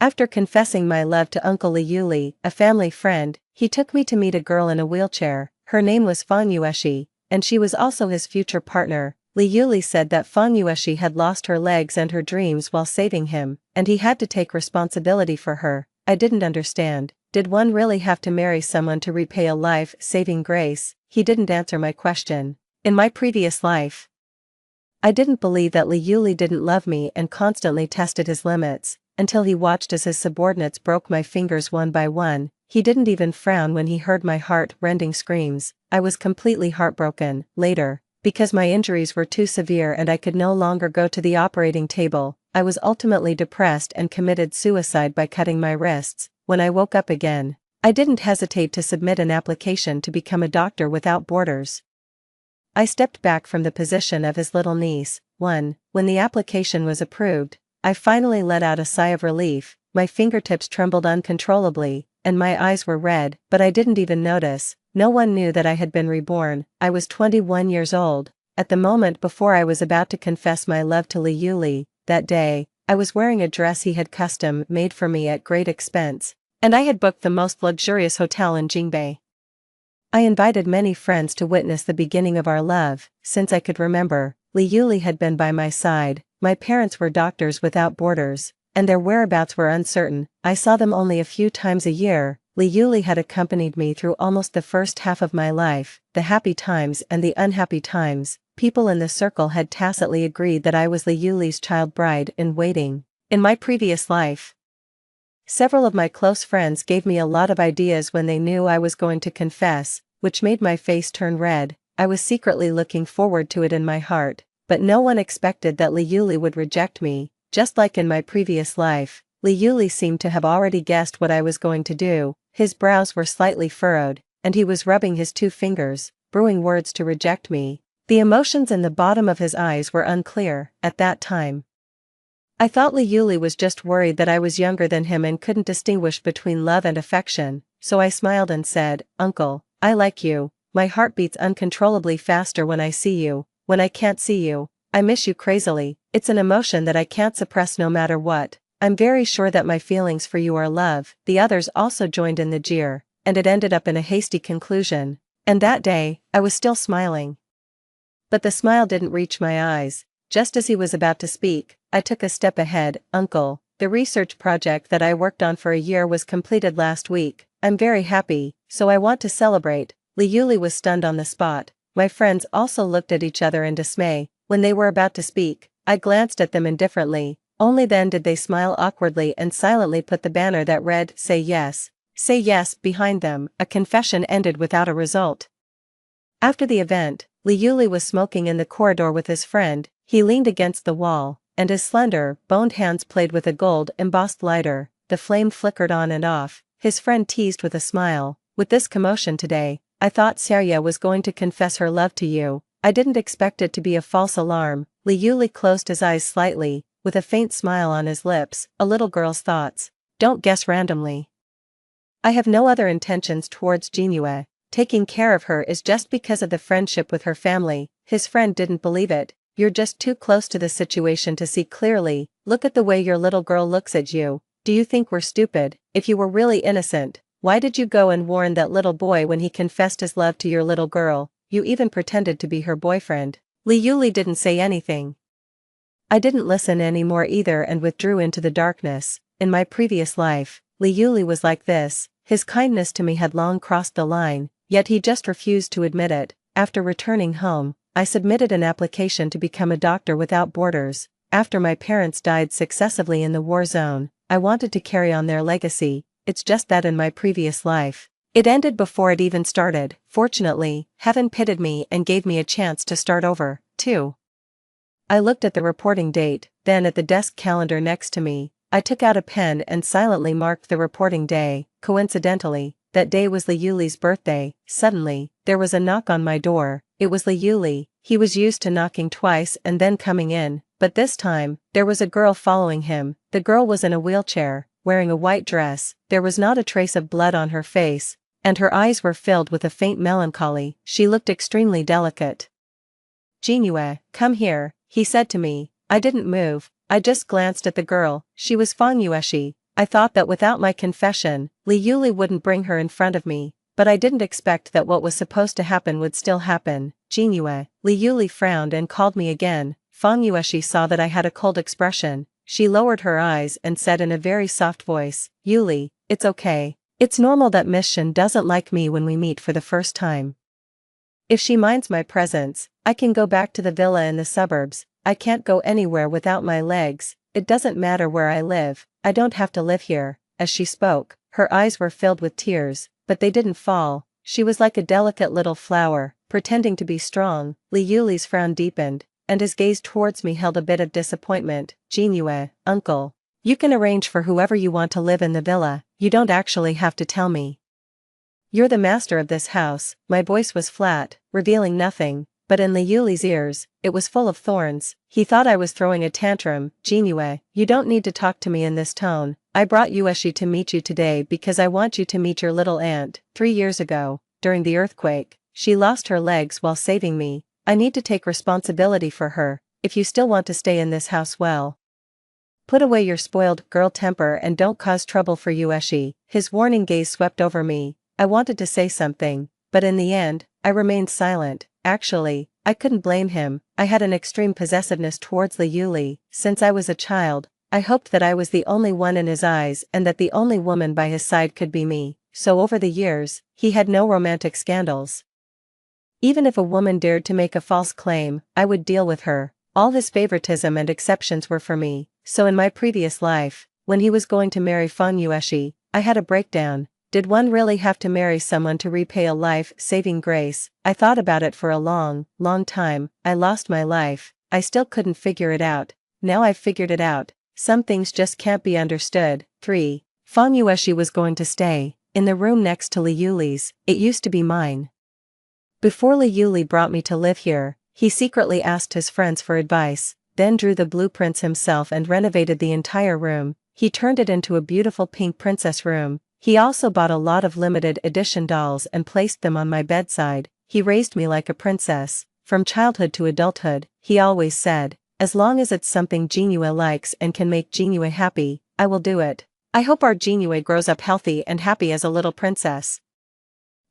After confessing my love to Uncle Liuli, a family friend, he took me to meet a girl in a wheelchair. Her name was Fanyueshi, and she was also his future partner. Liuli said that Fanyueshi had lost her legs and her dreams while saving him, and he had to take responsibility for her. I didn't understand. Did one really have to marry someone to repay a life-saving grace? He didn't answer my question. In my previous life, I didn't believe that Liuli didn't love me and constantly tested his limits, until he watched as his subordinates broke my fingers one by one. He didn't even frown when he heard my heart-rending screams. I was completely heartbroken. Later, because my injuries were too severe and I could no longer go to the operating table, I was ultimately depressed and committed suicide by cutting my wrists. When I woke up again, I didn't hesitate to submit an application to become a doctor without borders. I stepped back from the position of his little niece. When the application was approved, I finally let out a sigh of relief. My fingertips trembled uncontrollably, and my eyes were red, but I didn't even notice. No one knew that I had been reborn. I was 21 years old. At the moment before I was about to confess my love to Liuli, that day, I was wearing a dress he had custom made for me at great expense, and I had booked the most luxurious hotel in Jingbei. I invited many friends to witness the beginning of our love. Since I could remember, Liuli had been by my side. My parents were doctors without borders, and their whereabouts were uncertain. I saw them only a few times a year. Liuli had accompanied me through almost the first half of my life, the happy times and the unhappy times. People in the circle had tacitly agreed that I was Liuli's child bride in waiting. In my previous life, several of my close friends gave me a lot of ideas when they knew I was going to confess, which made my face turn red. I was secretly looking forward to it in my heart, but no one expected that Liuli would reject me. Just like in my previous life, Liuli seemed to have already guessed what I was going to do. His brows were slightly furrowed, and he was rubbing his 2 fingers, brewing words to reject me. The emotions in the bottom of his eyes were unclear. At that time, I thought Liuli was just worried that I was younger than him and couldn't distinguish between love and affection, so I smiled and said, "Uncle, I like you. My heart beats uncontrollably faster when I see you. When I can't see you, I miss you crazily. It's an emotion that I can't suppress no matter what. I'm very sure that my feelings for you are love." The others also joined in the jeer, and it ended up in a hasty conclusion. And that day, I was still smiling. But the smile didn't reach my eyes. Just as he was about to speak, I took a step ahead. "Uncle, the research project that I worked on for a year was completed last week. I'm very happy, so I want to celebrate." Liuli was stunned on the spot. My friends also looked at each other in dismay. When they were about to speak, I glanced at them indifferently. Only then did they smile awkwardly and silently put the banner that read, "Say yes, say yes," behind them. A confession ended without a result. After the event, Liuli was smoking in the corridor with his friend. He leaned against the wall, and his slender, boned hands played with a gold-embossed lighter. The flame flickered on and off. His friend teased with a smile, "With this commotion today, I thought Seria was going to confess her love to you. I didn't expect it to be a false alarm." Liuli closed his eyes slightly, with a faint smile on his lips. "A little girl's thoughts. Don't guess randomly. I have no other intentions towards Jinue. Taking care of her is just because of the friendship with her family." His friend didn't believe it. "You're just too close to the situation to see clearly. Look at the way your little girl looks at you. Do you think we're stupid? If you were really innocent, why did you go and warn that little boy when he confessed his love to your little girl? You even pretended to be her boyfriend." Liuli didn't say anything. I didn't listen anymore either and withdrew into the darkness. In my previous life, Liuli was like this. His kindness to me had long crossed the line, yet he just refused to admit it. After returning home, I submitted an application to become a doctor without borders. After my parents died successively in the war zone, I wanted to carry on their legacy. It's just that in my previous life, it ended before it even started. Fortunately, heaven pitied me and gave me a chance to start over, too. I looked at the reporting date, then at the desk calendar next to me. I took out a pen and silently marked the reporting day. Coincidentally, that day was Liuli's birthday. Suddenly, there was a knock on my door. It was Liuli. He was used to knocking twice and then coming in, but this time, there was a girl following him. The girl was in a wheelchair, wearing a white dress. There was not a trace of blood on her face, and her eyes were filled with a faint melancholy. She looked extremely delicate. "Jinue, come here," he said to me. I didn't move. I just glanced at the girl. She was Fanyueshi, I thought that without my confession, Yuli wouldn't bring her in front of me, but I didn't expect that what was supposed to happen would still happen. Jinue. Yuli frowned and called me again. Yueshi saw that I had a cold expression. She lowered her eyes and said in a very soft voice, Yuli, it's okay. It's normal that Miss Shin doesn't like me when we meet for the first time. If she minds my presence, I can go back to the villa in the suburbs. I can't go anywhere without my legs. It doesn't matter where I live, I don't have to live here. As she spoke, her eyes were filled with tears, but they didn't fall. She was like a delicate little flower, pretending to be strong. Yuli's frown deepened, and his gaze towards me held a bit of disappointment. Jinue, uncle. You can arrange for whoever you want to live in the villa, you don't actually have to tell me. You're the master of this house. My voice was flat, revealing nothing, but in Yuli's ears, it was full of thorns. He thought I was throwing a tantrum. Jinue, you don't need to talk to me in this tone. I brought Yueshi to meet you today because I want you to meet your little aunt. 3 years ago, during the earthquake, she lost her legs while saving me. I need to take responsibility for her. If you still want to stay in this house, well, put away your spoiled girl temper and don't cause trouble for Yueshi. His warning gaze swept over me. I wanted to say something, but in the end, I remained silent. Actually, I couldn't blame him. I had an extreme possessiveness towards Yuli. Since I was a child, I hoped that I was the only one in his eyes and that the only woman by his side could be me. So over the years, he had no romantic scandals. Even if a woman dared to make a false claim, I would deal with her. All his favoritism and exceptions were for me. So in my previous life, when he was going to marry Yueshi, I had a breakdown. Did one really have to marry someone to repay a life-saving grace? I thought about it for a long time. I lost my life. I still couldn't figure it out. Now I've figured it out. Some things just can't be understood. 3. Yueshi was going to stay in the room next to Yuli's. It used to be mine. Before Yuli brought me to live here, he secretly asked his friends for advice, then drew the blueprints himself and renovated the entire room. He turned it into a beautiful pink princess room. He also bought a lot of limited edition dolls and placed them on my bedside. He raised me like a princess. From childhood to adulthood, he always said, as long as it's something Jinue likes and can make Jinue happy, I will do it. I hope our Jinue grows up healthy and happy as a little princess.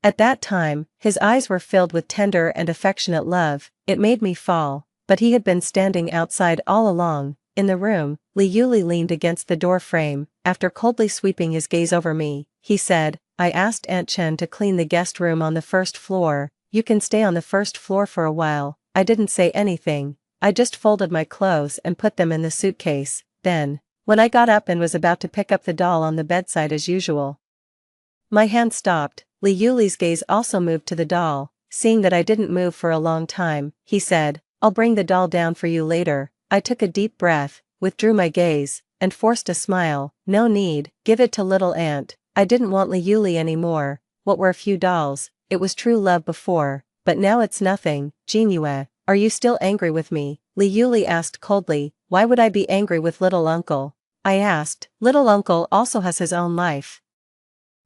At that time, his eyes were filled with tender and affectionate love. It made me fall, but he had been standing outside all along. In the room, Yuli leaned against the door frame. After coldly sweeping his gaze over me, he said, I asked Aunt Chen to clean the guest room on the first floor. You can stay on the first floor for a while. I didn't say anything. I just folded my clothes and put them in the suitcase. Then, when I got up and was about to pick up the doll on the bedside as usual, my hand stopped. Yuli's gaze also moved to the doll. Seeing that I didn't move for a long time, he said, I'll bring the doll down for you later. I took a deep breath, withdrew my gaze, and forced a smile. No need, give it to little aunt. I didn't want Yuli anymore. What were a few dolls? It was true love before, but now it's nothing. Jinue, are you still angry with me? Yuli asked coldly. Why would I be angry with little uncle? I asked. Little uncle also has his own life.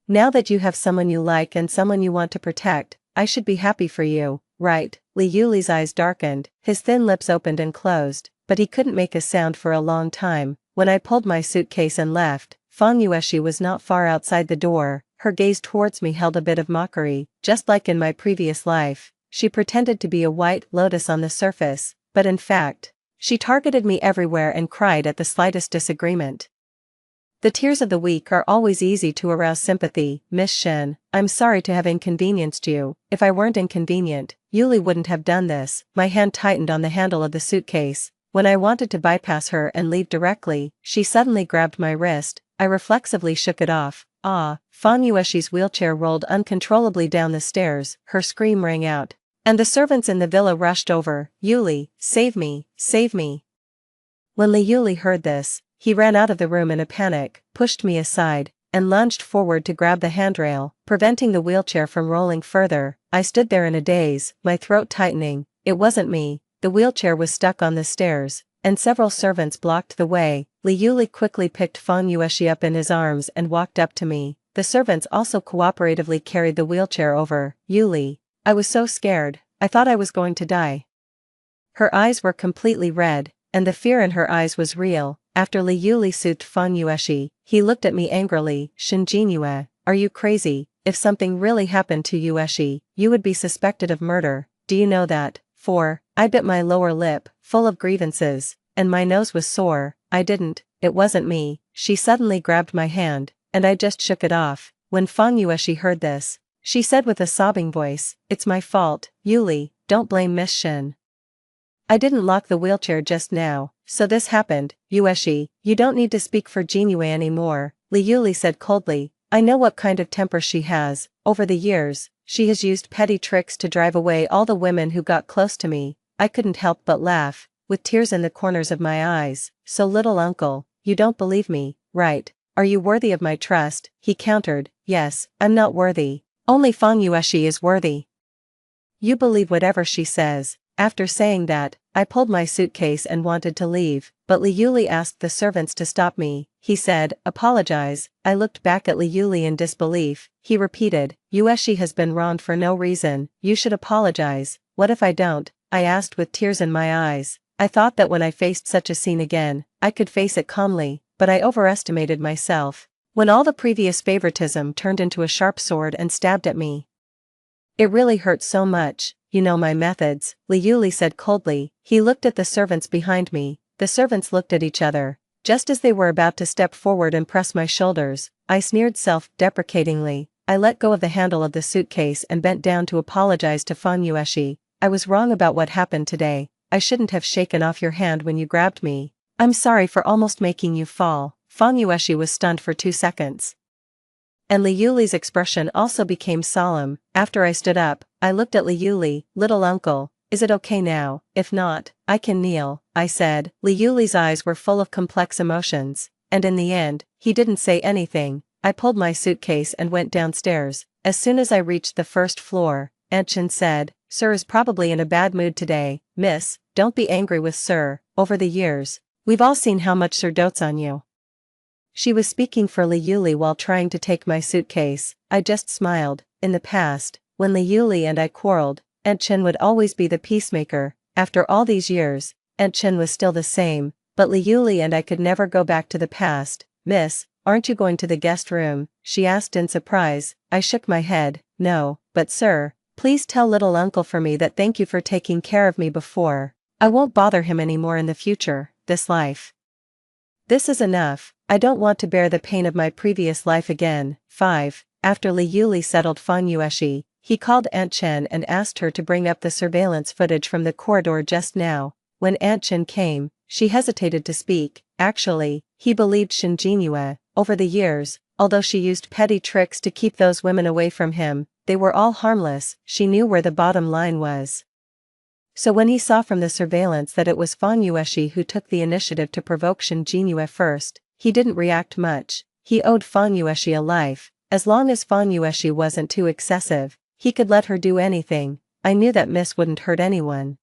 Now that you have someone you like and someone you want to protect, I should be happy for you, right? Yuli's eyes darkened, his thin lips opened and closed, but he couldn't make a sound for a long time. When I pulled my suitcase and left, Yueshi was not far outside the door. Her gaze towards me held a bit of mockery. Just like in my previous life, she pretended to be a white lotus on the surface, but in fact, she targeted me everywhere and cried at the slightest disagreement. The tears of the weak are always easy to arouse sympathy. Miss Shin, I'm sorry to have inconvenienced you. If I weren't inconvenient, Yuli wouldn't have done this. My hand tightened on the handle of the suitcase. When I wanted to bypass her and leave directly, she suddenly grabbed my wrist. I reflexively shook it off. Yueshi's wheelchair rolled uncontrollably down the stairs. Her scream rang out, and the servants in the villa rushed over. Yuli, save me, save me. When Yuli heard this, he ran out of the room in a panic, pushed me aside, and lunged forward to grab the handrail, preventing the wheelchair from rolling further. I stood there in a daze, my throat tightening. It wasn't me. The wheelchair was stuck on the stairs, and several servants blocked the way. Yuli quickly picked Yueshi up in his arms and walked up to me. The servants also cooperatively carried the wheelchair over. Yuli. I was so scared, I thought I was going to die. Her eyes were completely red, and the fear in her eyes was real. After Li Yuli soothed Fanyueshi, he looked at me angrily. Shinjinue, are you crazy? If something really happened to Yueshi, you would be suspected of murder. Do you know that? 4. I bit my lower lip, full of grievances, and my nose was sore. I didn't, it wasn't me. She suddenly grabbed my hand, and I just shook it off. When Fanyueshi heard this, she said with a sobbing voice, "It's my fault, Yuli, don't blame Miss Shin. I didn't lock the wheelchair just now, so this happened." "Yueshi, you don't need to speak for Jinue anymore," Li Yuli said coldly. "I know what kind of temper she has. Over the years, she has used petty tricks to drive away all the women who got close to me." I couldn't help but laugh, with tears in the corners of my eyes. "So little uncle, you don't believe me, right? Are you worthy of my trust?" he countered. "Yes, I'm not worthy. Only Fanyueshi is worthy. You believe whatever she says." After saying that, I pulled my suitcase and wanted to leave, but Li Yuli asked the servants to stop me. He said, "Apologize." I looked back at Li Yuli in disbelief. He repeated, "Yueshi has been wronged for no reason. You should apologize." "What if I don't?" I asked with tears in my eyes. I thought that when I faced such a scene again, I could face it calmly, but I overestimated myself. When all the previous favoritism turned into a sharp sword and stabbed at me, it really hurt so much. "You know my methods," Li Yuli said coldly. He looked at the servants behind me. The servants looked at each other. Just as they were about to step forward and press my shoulders, I sneered self-deprecatingly. I let go of the handle of the suitcase and bent down to apologize to Fanyueshi. "I was wrong about what happened today. I shouldn't have shaken off your hand when you grabbed me. I'm sorry for almost making you fall." Fanyueshi was stunned for 2 seconds. And Li Yuli's expression also became solemn. After I stood up, I looked at Li Yuli. "Little uncle, is it okay now? If not, I can kneel," I said. Li Yuli's eyes were full of complex emotions, and in the end, he didn't say anything. I pulled my suitcase and went downstairs. As soon as I reached the first floor, Aunt Chin said, "Sir is probably in a bad mood today." "Miss, don't be angry with Sir. Over the years, we've all seen how much Sir dotes on you." She was speaking for Li Yuli while trying to take my suitcase. I just smiled. In the past, when Li Yuli and I quarreled, Aunt Chin would always be the peacemaker. After all these years, Aunt Chin was still the same, but Li Yuli and I could never go back to the past. "Miss, aren't you going to the guest room?" she asked in surprise. I shook my head. "No, but Sir, please tell little uncle for me that thank you for taking care of me before. I won't bother him anymore in the future. This life. This is enough. I don't want to bear the pain of my previous life again." 5. After Li Yuli settled Fanyueshi, he called Aunt Chen and asked her to bring up the surveillance footage from the corridor just now. When Aunt Chen came, she hesitated to speak. Actually, he believed Shinjinue. Over the years, although she used petty tricks to keep those women away from him, they were all harmless. She knew where the bottom line was. So when he saw from the surveillance that it was Fanyueshi who took the initiative to provoke Shinjinue first, he didn't react much. He owed Fanyueshi a life. As long as Fanyueshi wasn't too excessive, he could let her do anything. I knew that Miss wouldn't hurt anyone.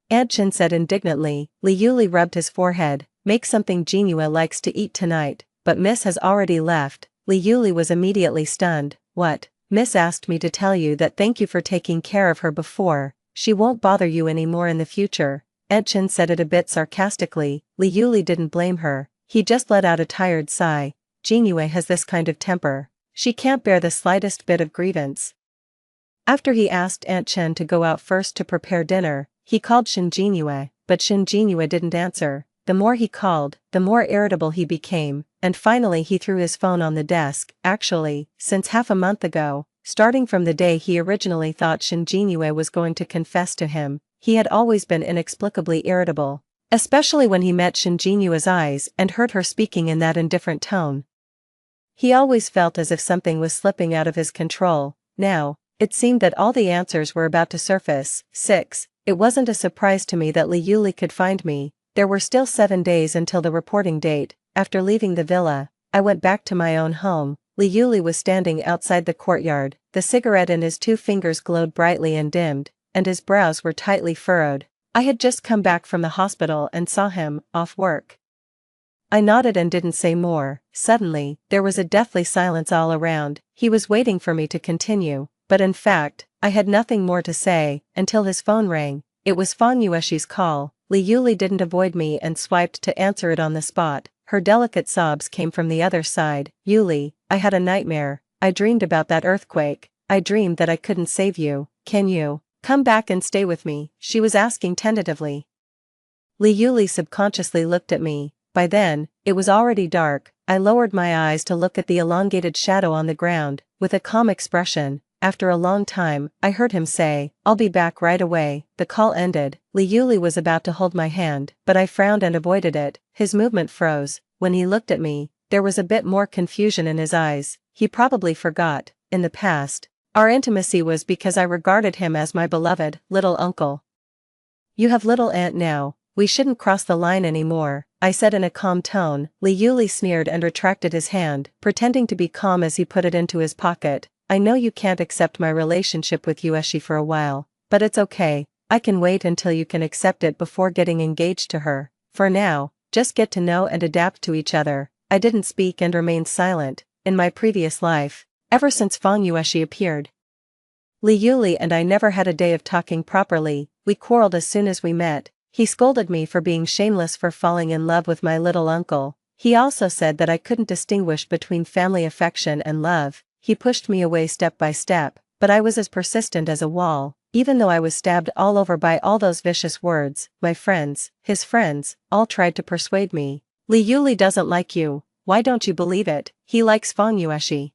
Aunt Chin said indignantly. Li Yuli rubbed his forehead. "Make something Jinue likes to eat tonight." "But Miss has already left." Li Yuli was immediately stunned. "What?" "Miss asked me to tell you that thank you for taking care of her before. She won't bother you anymore in the future." Aunt Chin said it a bit sarcastically. Li Yuli didn't blame her. He just let out a tired sigh. Jinue has this kind of temper. She can't bear the slightest bit of grievance. After he asked Aunt Chen to go out first to prepare dinner, he called Shinjinue, but Shinjinue didn't answer. The more he called, the more irritable he became, and finally he threw his phone on the desk. Actually, since half a month ago, starting from the day he originally thought Shinjinue was going to confess to him, he had always been inexplicably irritable. Especially when he met Shinjinue's eyes and heard her speaking in that indifferent tone. He always felt as if something was slipping out of his control. Now, it seemed that all the answers were about to surface. 6. It wasn't a surprise to me that Li Yuli could find me. There were still 7 days until the reporting date. After leaving the villa, I went back to my own home. Li Yuli was standing outside the courtyard. The cigarette in his 2 fingers glowed brightly and dimmed, and his brows were tightly furrowed. I had just come back from the hospital and saw him, off work. I nodded and didn't say more. Suddenly, there was a deathly silence all around. He was waiting for me to continue, but in fact, I had nothing more to say, until his phone rang. It was Fanyueshi's call. Li Yuli didn't avoid me and swiped to answer it on the spot. Her delicate sobs came from the other side. Yuli, I had a nightmare. I dreamed about that earthquake. I dreamed that I couldn't save you. Can you come back and stay with me? She was asking tentatively. Li Yuli subconsciously looked at me. By then, it was already dark. I lowered my eyes to look at the elongated shadow on the ground, with a calm expression. After a long time, I heard him say, I'll be back right away. The call ended. Li Yuli was about to hold my hand, but I frowned and avoided it. His movement froze. When he looked at me, there was a bit more confusion in his eyes. He probably forgot, in the past, our intimacy was because I regarded him as my beloved little uncle. You have little aunt now. We shouldn't cross the line anymore, I said in a calm tone. Li Yuli sneered and retracted his hand, pretending to be calm as he put it into his pocket. I know you can't accept my relationship with Ueshi for a while, but it's okay, I can wait until you can accept it before getting engaged to her. For now, just get to know and adapt to each other. I didn't speak and remained silent. In my previous life, ever since Fang Yueshi appeared, Li Yuli and I never had a day of talking properly. We quarreled as soon as we met. He scolded me for being shameless for falling in love with my little uncle. He also said that I couldn't distinguish between family affection and love. He pushed me away step by step, but I was as persistent as a wall, even though I was stabbed all over by all those vicious words. My friends, his friends, all tried to persuade me. Li Yuli doesn't like you. Why don't you believe it? He likes Fang Yueshi.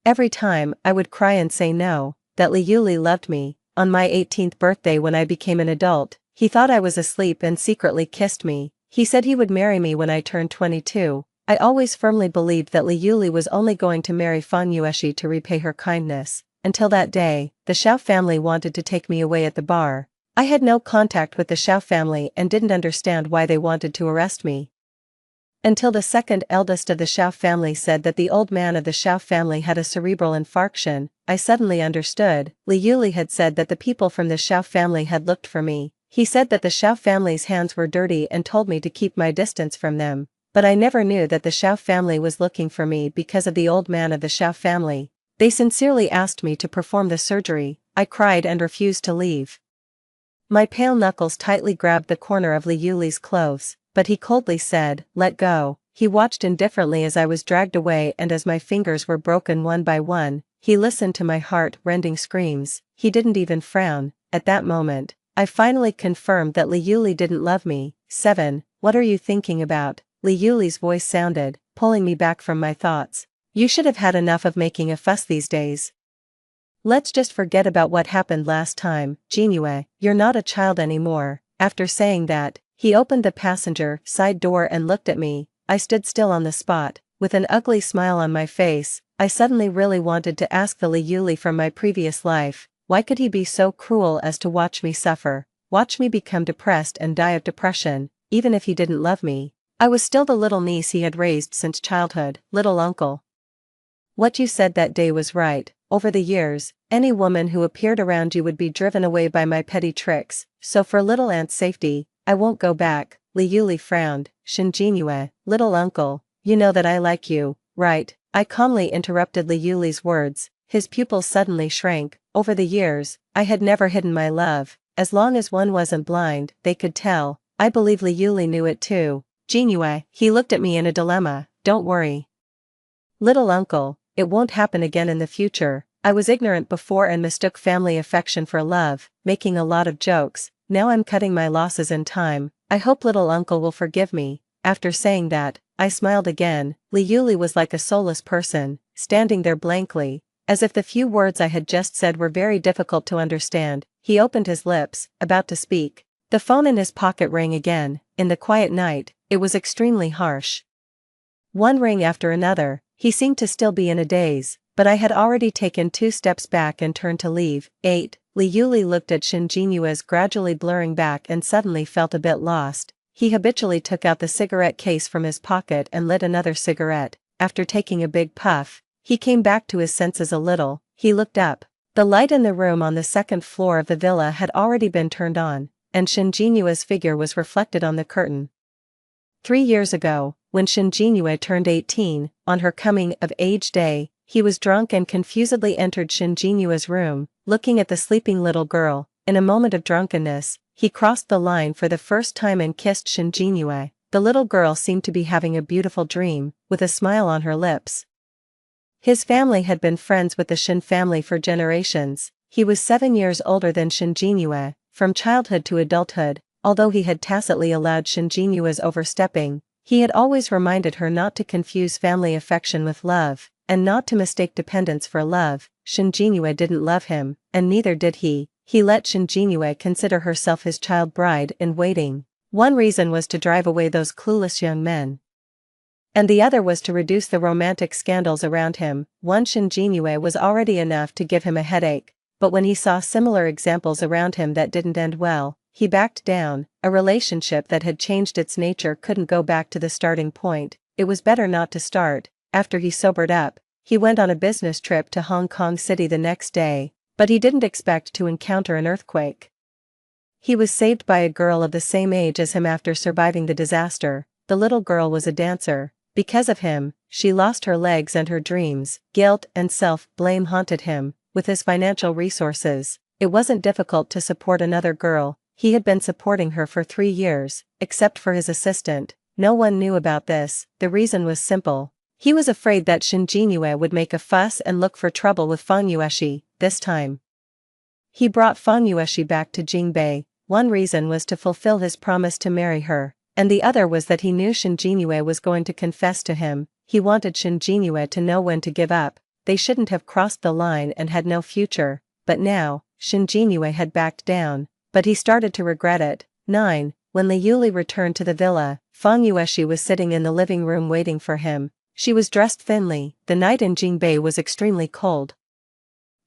Every time, I would cry and say no, that Li Yuli loved me. On my 18th birthday when I became an adult, he thought I was asleep and secretly kissed me. He said he would marry me when I turned 22. I always firmly believed that Li Yuli was only going to marry Fang Yueshi to repay her kindness. Until that day, the Xiao family wanted to take me away at the bar. I had no contact with the Xiao family and didn't understand why they wanted to arrest me. Until the second eldest of the Xiao family said that the old man of the Xiao family had a cerebral infarction, I suddenly understood. Li Yuli had said that the people from the Xiao family had looked for me. He said that the Xiao family's hands were dirty and told me to keep my distance from them. But I never knew that the Xiao family was looking for me because of the old man of the Xiao family. They sincerely asked me to perform the surgery. I cried and refused to leave. My pale knuckles tightly grabbed the corner of Li Yuli's clothes, but he coldly said, let go. He watched indifferently as I was dragged away and as my fingers were broken one by one. He listened to my heart-rending screams. He didn't even frown. At that moment, I finally confirmed that Li Yuli didn't love me. 7. What are you thinking about? Li Yuli's voice sounded, pulling me back from my thoughts. You should have had enough of making a fuss these days. Let's just forget about what happened last time. Jinue, you're not a child anymore. After saying that, he opened the passenger side door and looked at me. I stood still on the spot, with an ugly smile on my face. I suddenly really wanted to ask the Li Yuli from my previous life, why could he be so cruel as to watch me suffer, watch me become depressed and die of depression, even if he didn't love me? I was still the little niece he had raised since childhood. Little uncle. What you said that day was right. Over the years, any woman who appeared around you would be driven away by my petty tricks, so for little aunt's safety, I won't go back. Li Yuli frowned. Shinjinue, little uncle, you know that I like you, right? I calmly interrupted Li Yuli's words. His pupils suddenly shrank. Over the years, I had never hidden my love. As long as one wasn't blind, they could tell. I believe Li Yuli knew it too. Jinue, he looked at me in a dilemma. Don't worry, little uncle, it won't happen again in the future. I was ignorant before and mistook family affection for love, making a lot of jokes. Now I'm cutting my losses in time. I hope little uncle will forgive me. After saying that, I smiled again. Li Yuli was like a soulless person, standing there blankly, as if the few words I had just said were very difficult to understand. He opened his lips, about to speak. The phone in his pocket rang again. In the quiet night, it was extremely harsh. One ring after another. He seemed to still be in a daze, but I had already taken 2 steps back and turned to leave. 8. Li Yuli looked at Shinjinue's gradually blurring back and suddenly felt a bit lost. He habitually took out the cigarette case from his pocket and lit another cigarette. After taking a big puff, he came back to his senses a little. He looked up. The light in the room on the 2nd floor of the villa had already been turned on, and Shinjinue's figure was reflected on the curtain. 3 years ago, when Shinjinue turned 18, on her coming-of-age day, he was drunk and confusedly entered Shinjinue's room, looking at the sleeping little girl. In a moment of drunkenness, he crossed the line for the first time and kissed Shinjinue. The little girl seemed to be having a beautiful dream, with a smile on her lips. His family had been friends with the Shin family for generations. He was 7 years older than Shinjinue, from childhood to adulthood. Although he had tacitly allowed Shinjinue's overstepping, he had always reminded her not to confuse family affection with love, and not to mistake dependence for love. Shinjinue didn't love him, and neither did he. He let Shinjinue consider herself his child bride in waiting. One reason was to drive away those clueless young men, and the other was to reduce the romantic scandals around him. One Shinjinue was already enough to give him a headache, but when he saw similar examples around him that didn't end well, he backed down. A relationship that had changed its nature couldn't go back to the starting point. It was better not to start. After he sobered up, he went on a business trip to Hong Kong City the next day, but he didn't expect to encounter an earthquake. He was saved by a girl of the same age as him after surviving the disaster. The little girl was a dancer. Because of him, she lost her legs and her dreams. Guilt and self-blame haunted him. With his financial resources, it wasn't difficult to support another girl. He had been supporting her for 3 years, except for his assistant. No one knew about this. The reason was simple. He was afraid that Shinjinue would make a fuss and look for trouble with Fanyueshi. This time, he brought Fanyueshi back to Jingbei. One reason was to fulfill his promise to marry her, and the other was that he knew Shinjinue was going to confess to him. He wanted Shinjinue to know when to give up. They shouldn't have crossed the line and had no future, but now, Shinjinue had backed down, but he started to regret it. 9. When Liuli returned to the villa, Fanyueshi was sitting in the living room waiting for him. She was dressed thinly. The night in Jingbei was extremely cold.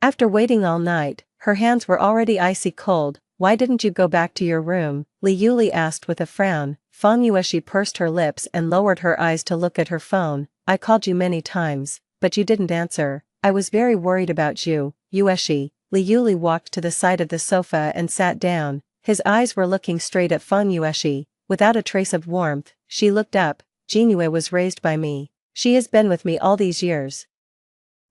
After waiting all night, her hands were already icy cold. Why didn't you go back to your room? Liuli asked with a frown. Fanyueshi pursed her lips and lowered her eyes to look at her phone. I called you many times, but you didn't answer. I was very worried about you, Ueshi. Liuli walked to the side of the sofa and sat down. His eyes were looking straight at Fanyueshi, without a trace of warmth. She looked up. Jinue was raised by me. She has been with me all these years.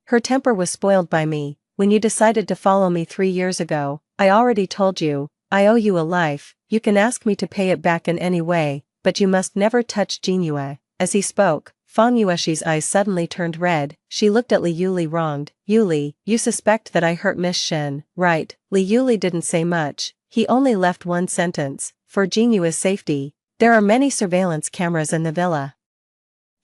Her temper was spoiled by me. When you decided to follow me 3 years ago, I already told you, I owe you a life. You can ask me to pay it back in any way, but you must never touch Jinue. As he spoke, Fanyueshi's eyes suddenly turned red. She looked at Liuli wronged. Yuli, you suspect that I hurt Miss Shin, right? Liuli didn't say much. He only left one sentence. For Jinue's safety, there are many surveillance cameras in the villa.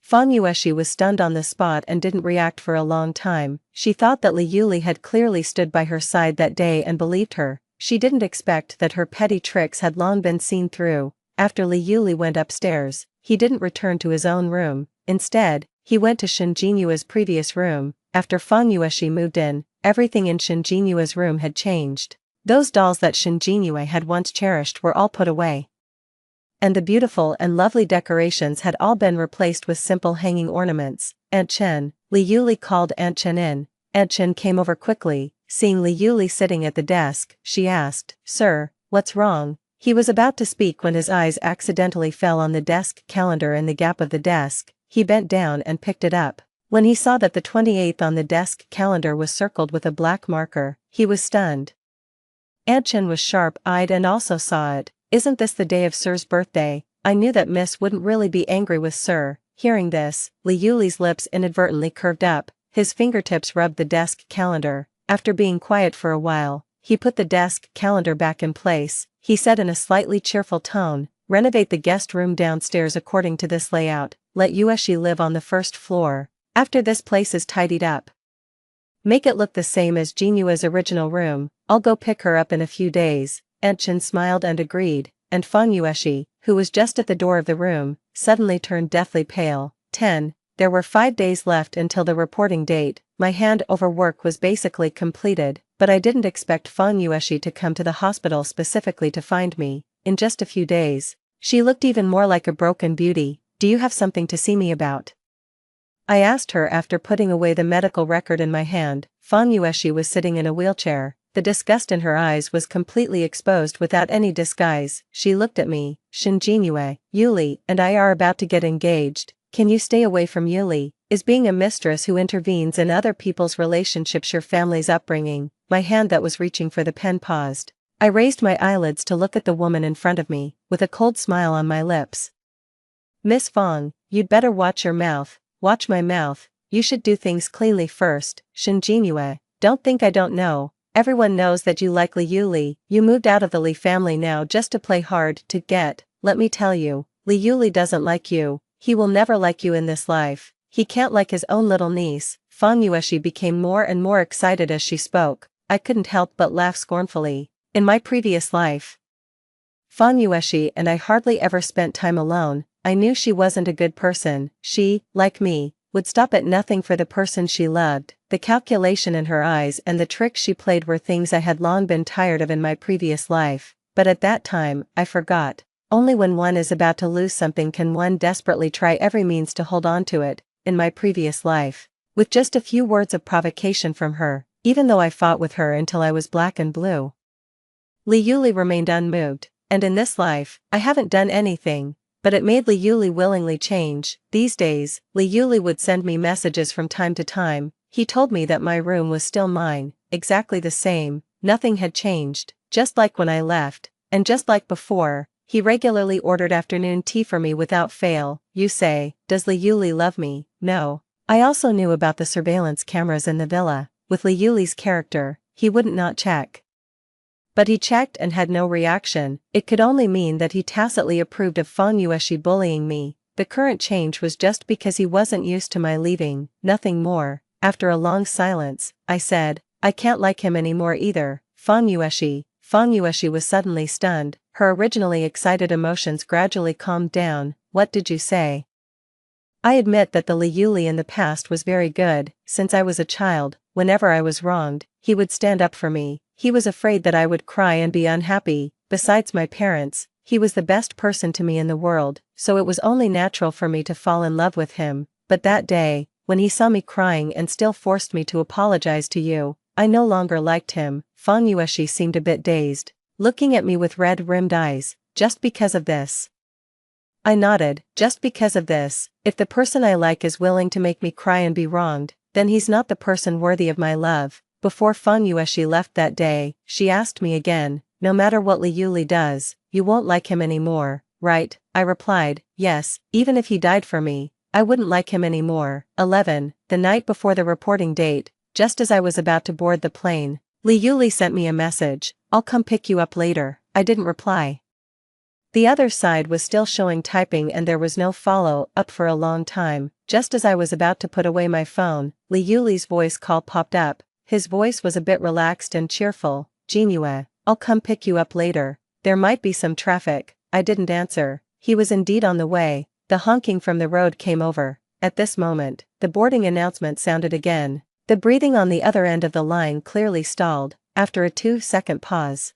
Fanyueshi was stunned on the spot and didn't react for a long time. She thought that Liuli had clearly stood by her side that day and believed her. She didn't expect that her petty tricks had long been seen through. After Liuli went upstairs, he didn't return to his own room. Instead, he went to Shinjinue's previous room. After Fanyueshi moved in, everything in Shinjinue's room had changed. Those dolls that Shinjinue had once cherished were all put away, and the beautiful and lovely decorations had all been replaced with simple hanging ornaments. Aunt Chen, Liuli called Aunt Chen in. Aunt Chen came over quickly. Seeing Liuli sitting at the desk, she asked, Sir, what's wrong? He was about to speak when his eyes accidentally fell on the desk calendar in the gap of the desk. He bent down and picked it up. When he saw that the 28th on the desk calendar was circled with a black marker, he was stunned. Aunt Chen was sharp-eyed and also saw it. Isn't this the day of Sir's birthday? I knew that Miss wouldn't really be angry with Sir. Hearing this, Liuli's lips inadvertently curved up. His fingertips rubbed the desk calendar. After being quiet for a while, he put the desk calendar back in place. He said in a slightly cheerful tone, renovate the guest room downstairs according to this layout. Let Ueshi live on the first floor. After this place is tidied up, make it look the same as Jinue's original room. I'll go pick her up in a few days. Aunt Chen smiled and agreed, and Fanyueshi, who was just at the door of the room, suddenly turned deathly pale. 10. There were 5 days left until the reporting date. My hand-over work was basically completed, but I didn't expect Fanyueshi to come to the hospital specifically to find me. In just a few days, she looked even more like a broken beauty. Do you have something to see me about? I asked her after putting away the medical record in my hand. Fanyueshi was sitting in a wheelchair. The disgust in her eyes was completely exposed without any disguise. She looked at me. Shinjinue, Yuli, and I are about to get engaged. Can you stay away from Yuli? Is being a mistress who intervenes in other people's relationships your family's upbringing? My hand that was reaching for the pen paused. I raised my eyelids to look at the woman in front of me, with a cold smile on my lips. Miss Fong, you'd better watch your mouth, watch my mouth, you should do things cleanly first, Shinjinue, don't think I don't know, everyone knows that you like Liu Li, you moved out of the Li family now just to play hard to get, let me tell you, Liu Li doesn't like you, he will never like you in this life, he can't like his own little niece. Fang Yueshi became more and more excited as she spoke, I couldn't help but laugh scornfully. In my previous life, Fang Yueshi and I hardly ever spent time alone. I knew she wasn't a good person, she, like me, would stop at nothing for the person she loved. The calculation in her eyes and the tricks she played were things I had long been tired of in my previous life, but at that time, I forgot. Only when one is about to lose something can one desperately try every means to hold on to it. In my previous life, with just a few words of provocation from her, even though I fought with her until I was black and blue, Liu Li remained unmoved, and in this life, I haven't done anything, but it made Liu Li willingly change. These days, Liu Li would send me messages from time to time. He told me that my room was still mine, exactly the same, nothing had changed, just like when I left, and just like before. He regularly ordered afternoon tea for me without fail. You say, does Liu Li love me? No. I also knew about the surveillance cameras in the villa. With Liu Li's character, he wouldn't not check. But he checked and had no reaction. It could only mean that he tacitly approved of Fang Yueshi bullying me. The current change was just because he wasn't used to my leaving, nothing more. After a long silence, I said, I can't like him anymore either. Fang Yueshi was suddenly stunned. Her originally excited emotions gradually calmed down. What did you say? I admit that the Liu Li in the past was very good. Since I was a child, whenever I was wronged, he would stand up for me. He was afraid that I would cry and be unhappy. Besides my parents, he was the best person to me in the world, so it was only natural for me to fall in love with him. But that day, when he saw me crying and still forced me to apologize to you, I no longer liked him. Fang Yueshi seemed a bit dazed, looking at me with red-rimmed eyes. Just because of this? I nodded. Just because of this. If the person I like is willing to make me cry and be wronged, then he's not the person worthy of my love. Before Fang Yueshi left that day, she asked me again, no matter what Liu Li does, you won't like him anymore, right? I replied, yes, even if he died for me, I wouldn't like him anymore. 11. The night before the reporting date, just as I was about to board the plane, Liu Li sent me a message, I'll come pick you up later. I didn't reply. The other side was still showing typing and there was no follow-up for a long time. Just as I was about to put away my phone, Liu Li's voice call popped up. His voice was a bit relaxed and cheerful. Jinue, I'll come pick you up later. There might be some traffic. I didn't answer. He was indeed on the way. The honking from the road came over. At this moment, the boarding announcement sounded again. The breathing on the other end of the line clearly stalled. After a 2-second pause,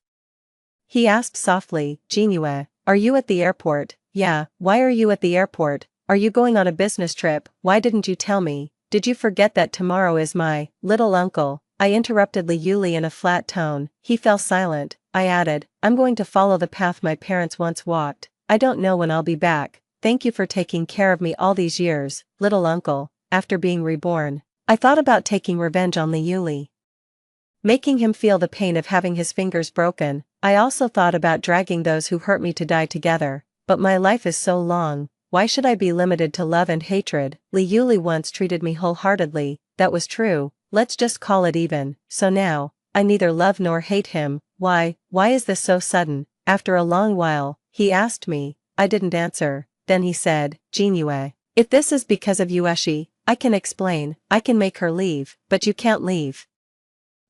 he asked softly, Jinue, are you at the airport? Yeah, why are you at the airport? Are you going on a business trip? Why didn't you tell me? Did you forget that tomorrow is my little uncle? I interrupted Liu Li in a flat tone. He fell silent. I added, I'm going to follow the path my parents once walked. I don't know when I'll be back. Thank you for taking care of me all these years, little uncle. After being reborn, I thought about taking revenge on Liu Li, making him feel the pain of having his fingers broken. I also thought about dragging those who hurt me to die together. But my life is so long, why should I be limited to love and hatred? Liu Li once treated me wholeheartedly, that was true, let's just call it even. So now, I neither love nor hate him. Why is this so sudden? After a long while, he asked me. I didn't answer. Then he said, Jinue, if this is because of Yueshi, I can explain, I can make her leave, but you can't leave.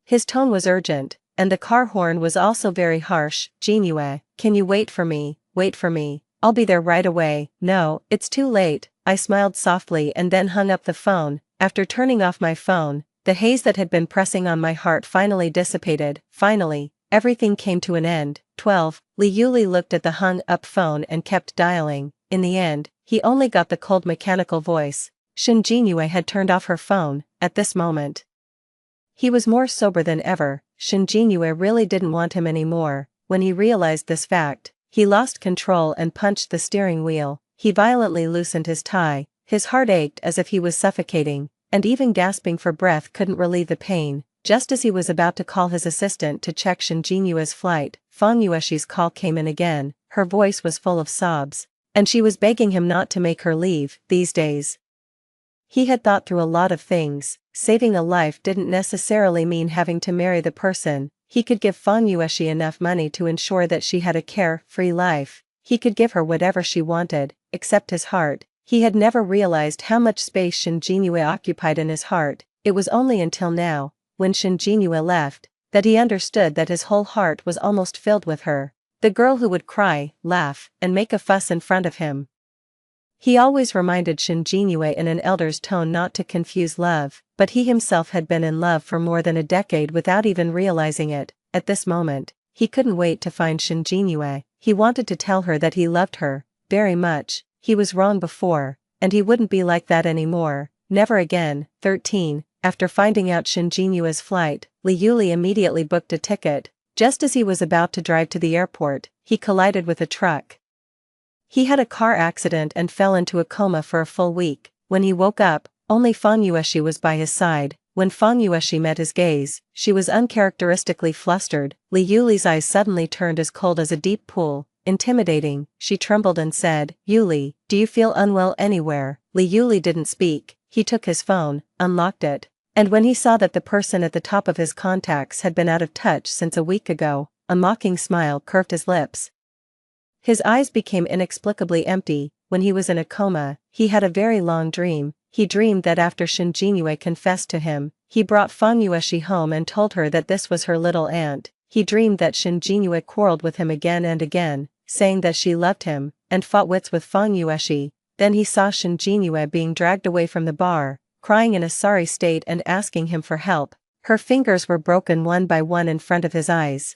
His tone was urgent, and the car horn was also very harsh. Jinue, can you wait for me? Wait for me. I'll be there right away. No, it's too late. I smiled softly and then hung up the phone. After turning off my phone, the haze that had been pressing on my heart finally dissipated. Finally, everything came to an end. 12. Liu Li looked at the hung-up phone and kept dialing. In the end, he only got the cold mechanical voice. Shin Jinue had turned off her phone. At this moment, he was more sober than ever. Shin Jinue really didn't want him anymore. When he realized this fact, he lost control and punched the steering wheel. He violently loosened his tie. His heart ached as if he was suffocating, and even gasping for breath couldn't relieve the pain. Just as he was about to call his assistant to check Shinjinua's flight, Fanyueshi's call came in again. Her voice was full of sobs. And she was begging him not to make her leave. These days, he had thought through a lot of things. Saving a life didn't necessarily mean having to marry the person. He could give Fanyueshi enough money to ensure that she had a care-free life. He could give her whatever she wanted, except his heart. He had never realized how much space Shinjinue occupied in his heart. It was only until now, when Shinjinue left, that he understood that his whole heart was almost filled with her. The girl who would cry, laugh, and make a fuss in front of him. He always reminded Shinjinue in an elder's tone not to confuse love, but he himself had been in love for more than a decade without even realizing it. At this moment, he couldn't wait to find Shinjinue. He wanted to tell her that he loved her, very much. He was wrong before, and he wouldn't be like that anymore, never again. 13. After finding out Shinjinue's flight, Li Yuli immediately booked a ticket. Just as he was about to drive to the airport, he collided with a truck. He had a car accident and fell into a coma for a full week. When he woke up, only Fanyueshi was by his side. When Fanyueshi met his gaze, she was uncharacteristically flustered. Li Yuli's eyes suddenly turned as cold as a deep pool. Intimidating, she trembled and said, "Yuli, do you feel unwell anywhere?" Li Yuli didn't speak. He took his phone, unlocked it. And when he saw that the person at the top of his contacts had been out of touch since a week ago, a mocking smile curved his lips. His eyes became inexplicably empty. When he was in a coma, he had a very long dream. He dreamed that after Shinjinue confessed to him, he brought Fanyueshi home and told her that this was her little aunt. He dreamed that Shinjinue quarreled with him again and again, saying that she loved him, and fought wits with Fanyueshi. Then he saw Shinjinue being dragged away from the bar, crying in a sorry state and asking him for help. Her fingers were broken one by one in front of his eyes.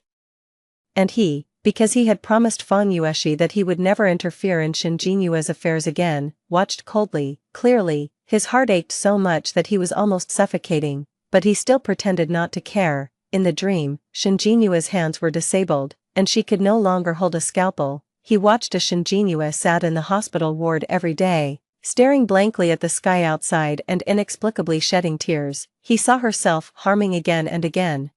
And he, because he had promised Fanyueshi that he would never interfere in Shinjinue's affairs again, watched coldly. Clearly, his heart ached so much that he was almost suffocating, but he still pretended not to care. In the dream, Shinjinue's hands were disabled, and she could no longer hold a scalpel. He watched as Shinjinue sat in the hospital ward every day, staring blankly at the sky outside and inexplicably shedding tears. He saw her self-harming again and again,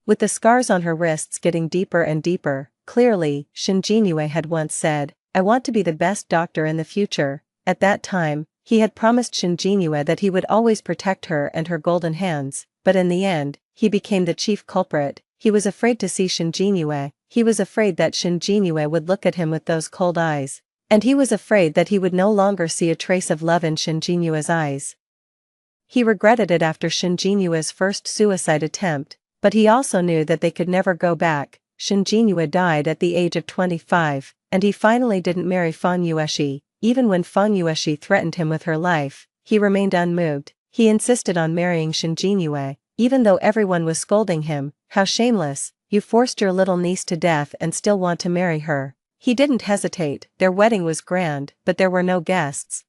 with the scars on her wrists getting deeper and deeper. Clearly, Shinjinue had once said, "I want to be the best doctor in the future." At that time, he had promised Shinjinue that he would always protect her and her golden hands, but in the end, he became the chief culprit. He was afraid to see Shinjinue. He was afraid that Shinjinue would look at him with those cold eyes. And he was afraid that he would no longer see a trace of love in Shinjinue's eyes. He regretted it after Shinjinue's first suicide attempt, but he also knew that they could never go back. Shinjinue died at the age of 25, and he finally didn't marry Fanyueshi. Even when Fanyueshi threatened him with her life, he remained unmoved. He insisted on marrying Shinjinue, even though everyone was scolding him. "How shameless, you forced your little niece to death and still want to marry her." He didn't hesitate. Their wedding was grand, but there were no guests.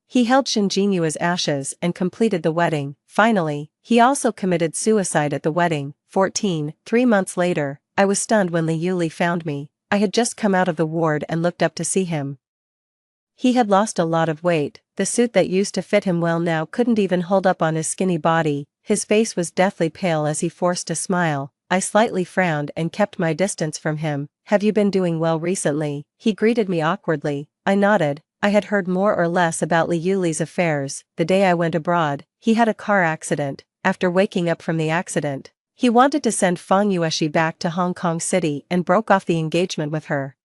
He held Shinjinue's ashes and completed the wedding. Finally, he also committed suicide at the wedding. 14. 3 months later, I was stunned when Li Yuli found me. I had just come out of the ward and looked up to see him. He had lost a lot of weight. The suit that used to fit him well now couldn't even hold up on his skinny body. His face was deathly pale as he forced a smile. I slightly frowned and kept my distance from him. "Have you been doing well recently?" He greeted me awkwardly. I nodded. I had heard more or less about Li Yuli's affairs. The day I went abroad, he had a car accident. After waking up from the accident, he wanted to send Fanyueshi back to Hong Kong City and broke off the engagement with her.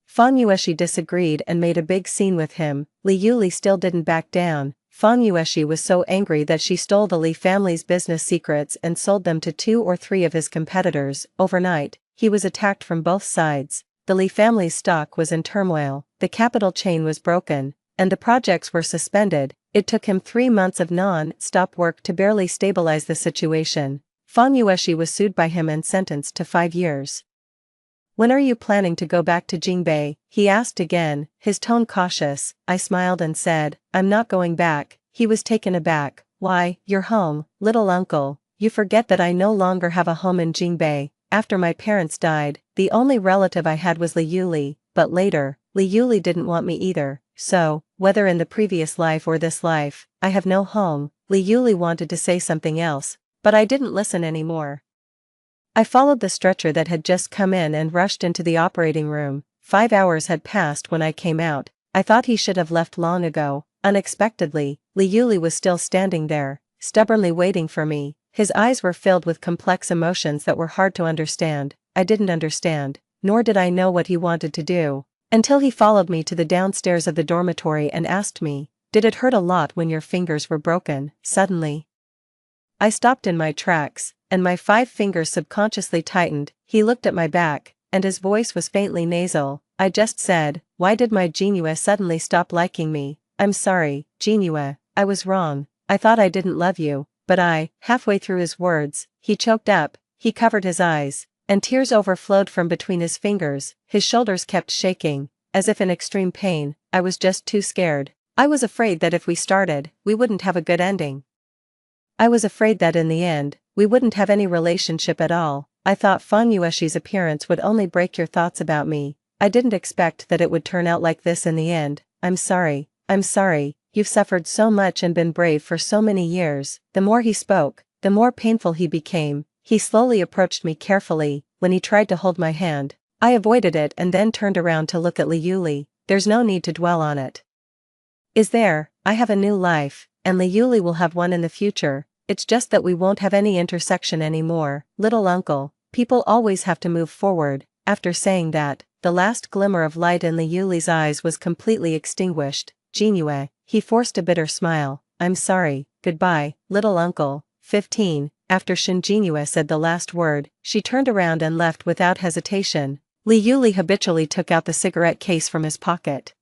Fanyueshi disagreed and made a big scene with him. Li Yuli still didn't back down. Fanyueshi was so angry that she stole the Li family's business secrets and sold them to 2 or 3 of his competitors. Overnight, he was attacked from both sides. The Li family's stock was in turmoil, the capital chain was broken, and the projects were suspended. It took him 3 months of non-stop work to barely stabilize the situation. Fanyueshi was sued by him and sentenced to 5 years. "When are you planning to go back to Jingbei?" he asked again, his tone cautious. I smiled and said, "I'm not going back." He was taken aback. "Why, you're home, little uncle. You forget that I no longer have a home in Jingbei. After my parents died, the only relative I had was Li Yuli, but later, Li Yuli didn't want me either. So, whether in the previous life or this life, I have no home." Li Yuli wanted to say something else, But I didn't listen anymore. I followed the stretcher that had just come in and rushed into the operating room. 5 hours had passed when I came out. I thought he should have left long ago. Unexpectedly, Liuli was still standing there, stubbornly waiting for me. His eyes were filled with complex emotions that were hard to understand. I didn't understand, nor did I know what he wanted to do, until he followed me to the downstairs of the dormitory and asked me, "Did it hurt a lot when your fingers were broken?" Suddenly, I stopped in my tracks, and my 5 fingers subconsciously tightened. He looked at my back, and his voice was faintly nasal. I just said, "Why did my Jinue suddenly stop liking me?" "I'm sorry, Jinue, I was wrong. I thought I didn't love you, but Halfway through his words, he choked up, he covered his eyes, and tears overflowed from between his fingers. His shoulders kept shaking, as if in extreme pain. I was just too scared. I was afraid that if we started, we wouldn't have a good ending. I was afraid that in the end, we wouldn't have any relationship at all. I thought Fanyueshi's appearance would only break your thoughts about me. I didn't expect that it would turn out like this in the end. I'm sorry, you've suffered so much and been brave for so many years." The more he spoke, the more painful he became. He slowly approached me carefully. When he tried to hold my hand, I avoided it and then turned around to look at Liuli. "There's no need to dwell on it. Is there? I have a new life, and Liuli will have one in the future. It's just that we won't have any intersection anymore, little uncle. People always have to move forward." After saying that, the last glimmer of light in Liuli's eyes was completely extinguished. "Jinue," he forced a bitter smile. "I'm sorry, goodbye, little uncle." 15. After Shinjinue said the last word, she turned around and left without hesitation. Liuli habitually took out the cigarette case from his pocket.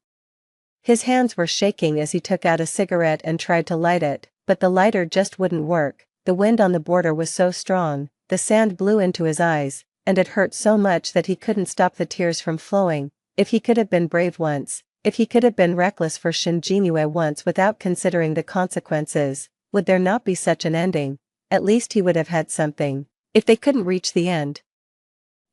His hands were shaking as he took out a cigarette and tried to light it, but the lighter just wouldn't work. The wind on the border was so strong, the sand blew into his eyes, and it hurt so much that he couldn't stop the tears from flowing. If he could have been brave once, if he could have been reckless for Shinjinue once without considering the consequences, would there not be such an ending? At least he would have had something. If they couldn't reach the end,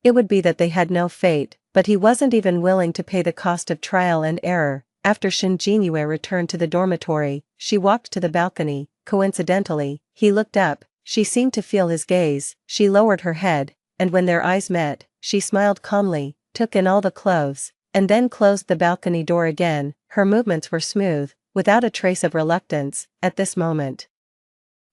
it would be that they had no fate, but he wasn't even willing to pay the cost of trial and error. After Shinjinue returned to the dormitory, she walked to the balcony. Coincidentally, he looked up. She seemed to feel his gaze. She lowered her head, and when their eyes met, she smiled calmly, took in all the clothes, and then closed the balcony door again. Her movements were smooth, without a trace of reluctance. At this moment,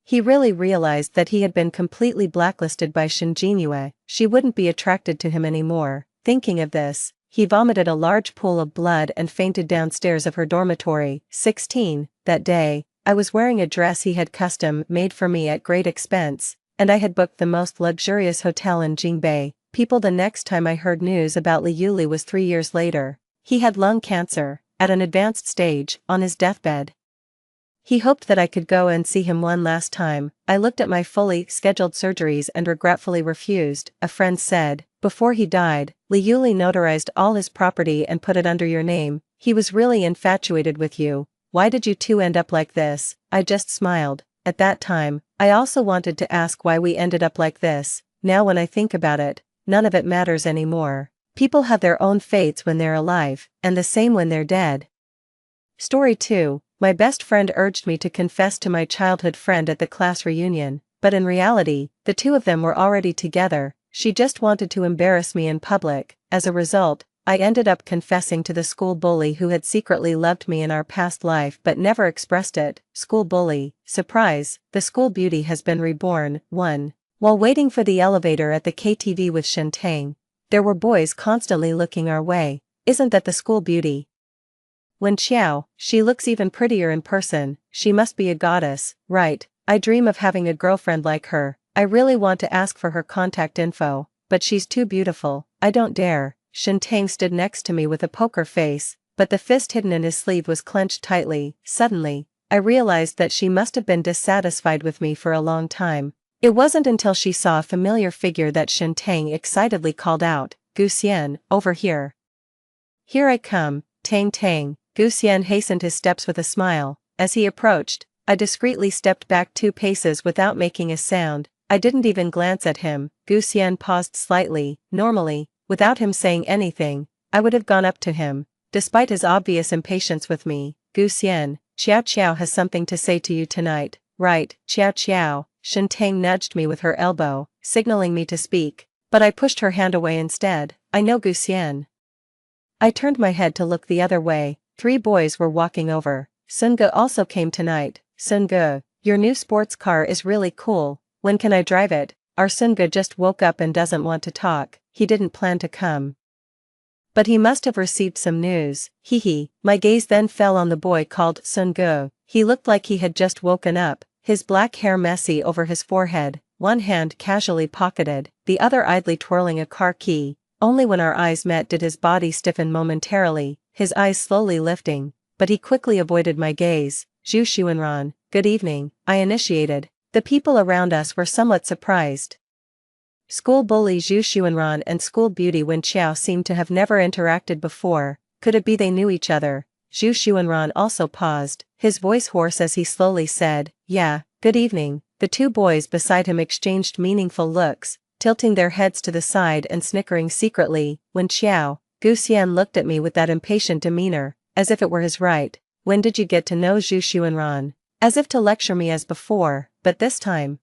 he really realized that he had been completely blacklisted by Shinjinue. She wouldn't be attracted to him anymore. Thinking of this, he vomited a large pool of blood and fainted downstairs of her dormitory. 16. That day, I was wearing a dress he had custom-made for me at great expense, and I had booked the most luxurious hotel in Jingbei. The next time I heard news about Liuli was 3 years later. He had lung cancer, at an advanced stage, on his deathbed. He hoped that I could go and see him one last time. I looked at my fully scheduled surgeries and regretfully refused. A friend said, "Before he died, Liuli notarized all his property and put it under your name. He was really infatuated with you. Why did you two end up like this?" I just smiled. At that time, I also wanted to ask why we ended up like this. Now when I think about it, none of it matters anymore. People have their own fates when they're alive, and the same when they're dead. Story 2. My best friend urged me to confess to my childhood friend at the class reunion, but in reality, the two of them were already together. She just wanted to embarrass me in public. As a result, I ended up confessing to the school bully who had secretly loved me in our past life but never expressed it. School bully. Surprise, the school beauty has been reborn. 1. While waiting for the elevator at the KTV with Shintang, there were boys constantly looking our way. Isn't that the school beauty? When Xiao, she looks even prettier in person. She must be a goddess, right? I dream of having a girlfriend like her. I really want to ask for her contact info, but she's too beautiful. I don't dare. Shintang stood next to me with a poker face, but the fist hidden in his sleeve was clenched tightly. Suddenly, I realized that she must have been dissatisfied with me for a long time. It wasn't until she saw a familiar figure that Shintang excitedly called out, "Gu Xian, over here." "Here I come, Tang Tang." Gu Xian hastened his steps with a smile. As he approached, I discreetly stepped back 2 paces without making a sound. I didn't even glance at him. Gu Xian paused slightly. Normally, without him saying anything, I would have gone up to him. Despite his obvious impatience with me, "Gu Xian, Xiao Xiao has something to say to you tonight." "Right, Xiao Xiao." Shintang nudged me with her elbow, signaling me to speak, but I pushed her hand away instead. I know Guxian. I turned my head to look the other way. 3 boys were walking over. Sunge also came tonight. Sunge, your new sports car is really cool. When can I drive it? Our Sunge just woke up and doesn't want to talk. He didn't plan to come. But he must have received some news. Hee. My gaze then fell on the boy called Sunge. He looked like he had just woken up, his black hair messy over his forehead, one hand casually pocketed, the other idly twirling a car key. Only when our eyes met did his body stiffen momentarily, his eyes slowly lifting, but he quickly avoided my gaze. Zhu Xuanran, good evening, I initiated. The people around us were somewhat surprised. School bully Zhu Xuanran and school beauty Wen Qiao seemed to have never interacted before. Could it be they knew each other? Zhu Xuanran also paused, his voice hoarse as he slowly said, yeah, good evening. The 2 boys beside him exchanged meaningful looks, tilting their heads to the side and snickering secretly. Wen Qiao, Guxian looked at me with that impatient demeanor, as if it were his right. When did you get to know Zhu Xuanran? As if to lecture me as before, but this time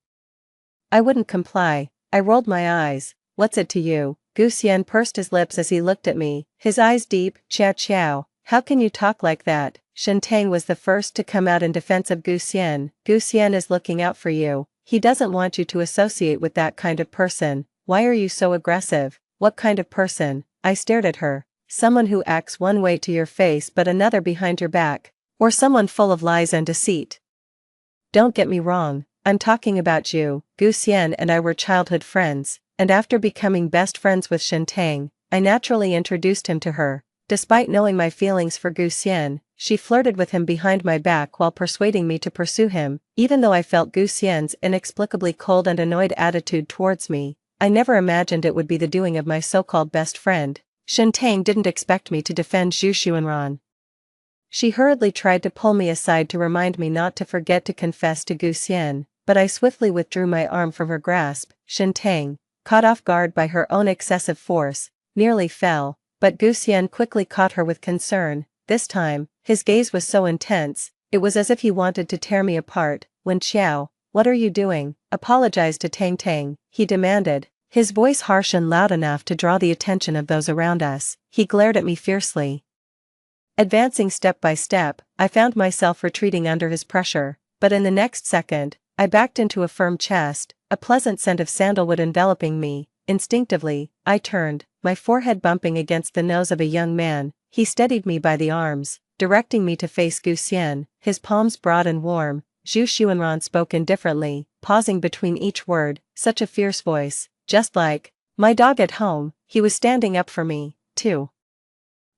I wouldn't comply. I rolled my eyes. What's it to you? Guxian pursed his lips as he looked at me, his eyes deep. Qiao, how can you talk like that? Shintang was the first to come out in defense of Guxian. Guxian is looking out for you. He doesn't want you to associate with that kind of person. Why are you so aggressive? What kind of person? I stared at her. Someone who acts one way to your face but another behind your back. Or someone full of lies and deceit. Don't get me wrong, I'm talking about you. Guxian and I were childhood friends, and after becoming best friends with Shintang, I naturally introduced him to her. Despite knowing my feelings for Guxian, she flirted with him behind my back while persuading me to pursue him. Even though I felt Guxian's inexplicably cold and annoyed attitude towards me, I never imagined it would be the doing of my so-called best friend. Shintang didn't expect me to defend Zhu Xuanran. She hurriedly tried to pull me aside to remind me not to forget to confess to Guxian, but I swiftly withdrew my arm from her grasp. Shintang, caught off guard by her own excessive force, nearly fell, but Guxian quickly caught her with concern. This time, his gaze was so intense, it was as if he wanted to tear me apart. Wen Qiao, what are you doing? Apologize to Tang Tang, he demanded, his voice harsh and loud enough to draw the attention of those around us. He glared at me fiercely. Advancing step by step, I found myself retreating under his pressure, but in the next second, I backed into a firm chest, a pleasant scent of sandalwood enveloping me. Instinctively, I turned, my forehead bumping against the nose of a young man. He steadied me by the arms, directing me to face Guxian, his palms broad and warm. Zhu Xuanran spoke indifferently, pausing between each word, such a fierce voice, just like my dog at home. He was standing up for me, too.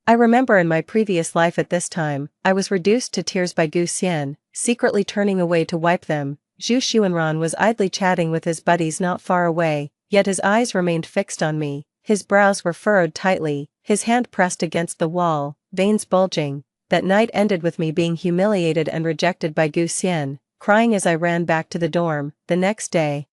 I remember in my previous life at this time, I was reduced to tears by Guxian, secretly turning away to wipe them. Zhu Xuanran was idly chatting with his buddies not far away, yet his eyes remained fixed on me, his brows were furrowed tightly, his hand pressed against the wall, veins bulging. That night ended with me being humiliated and rejected by Guxian, crying as I ran back to the dorm. The next day,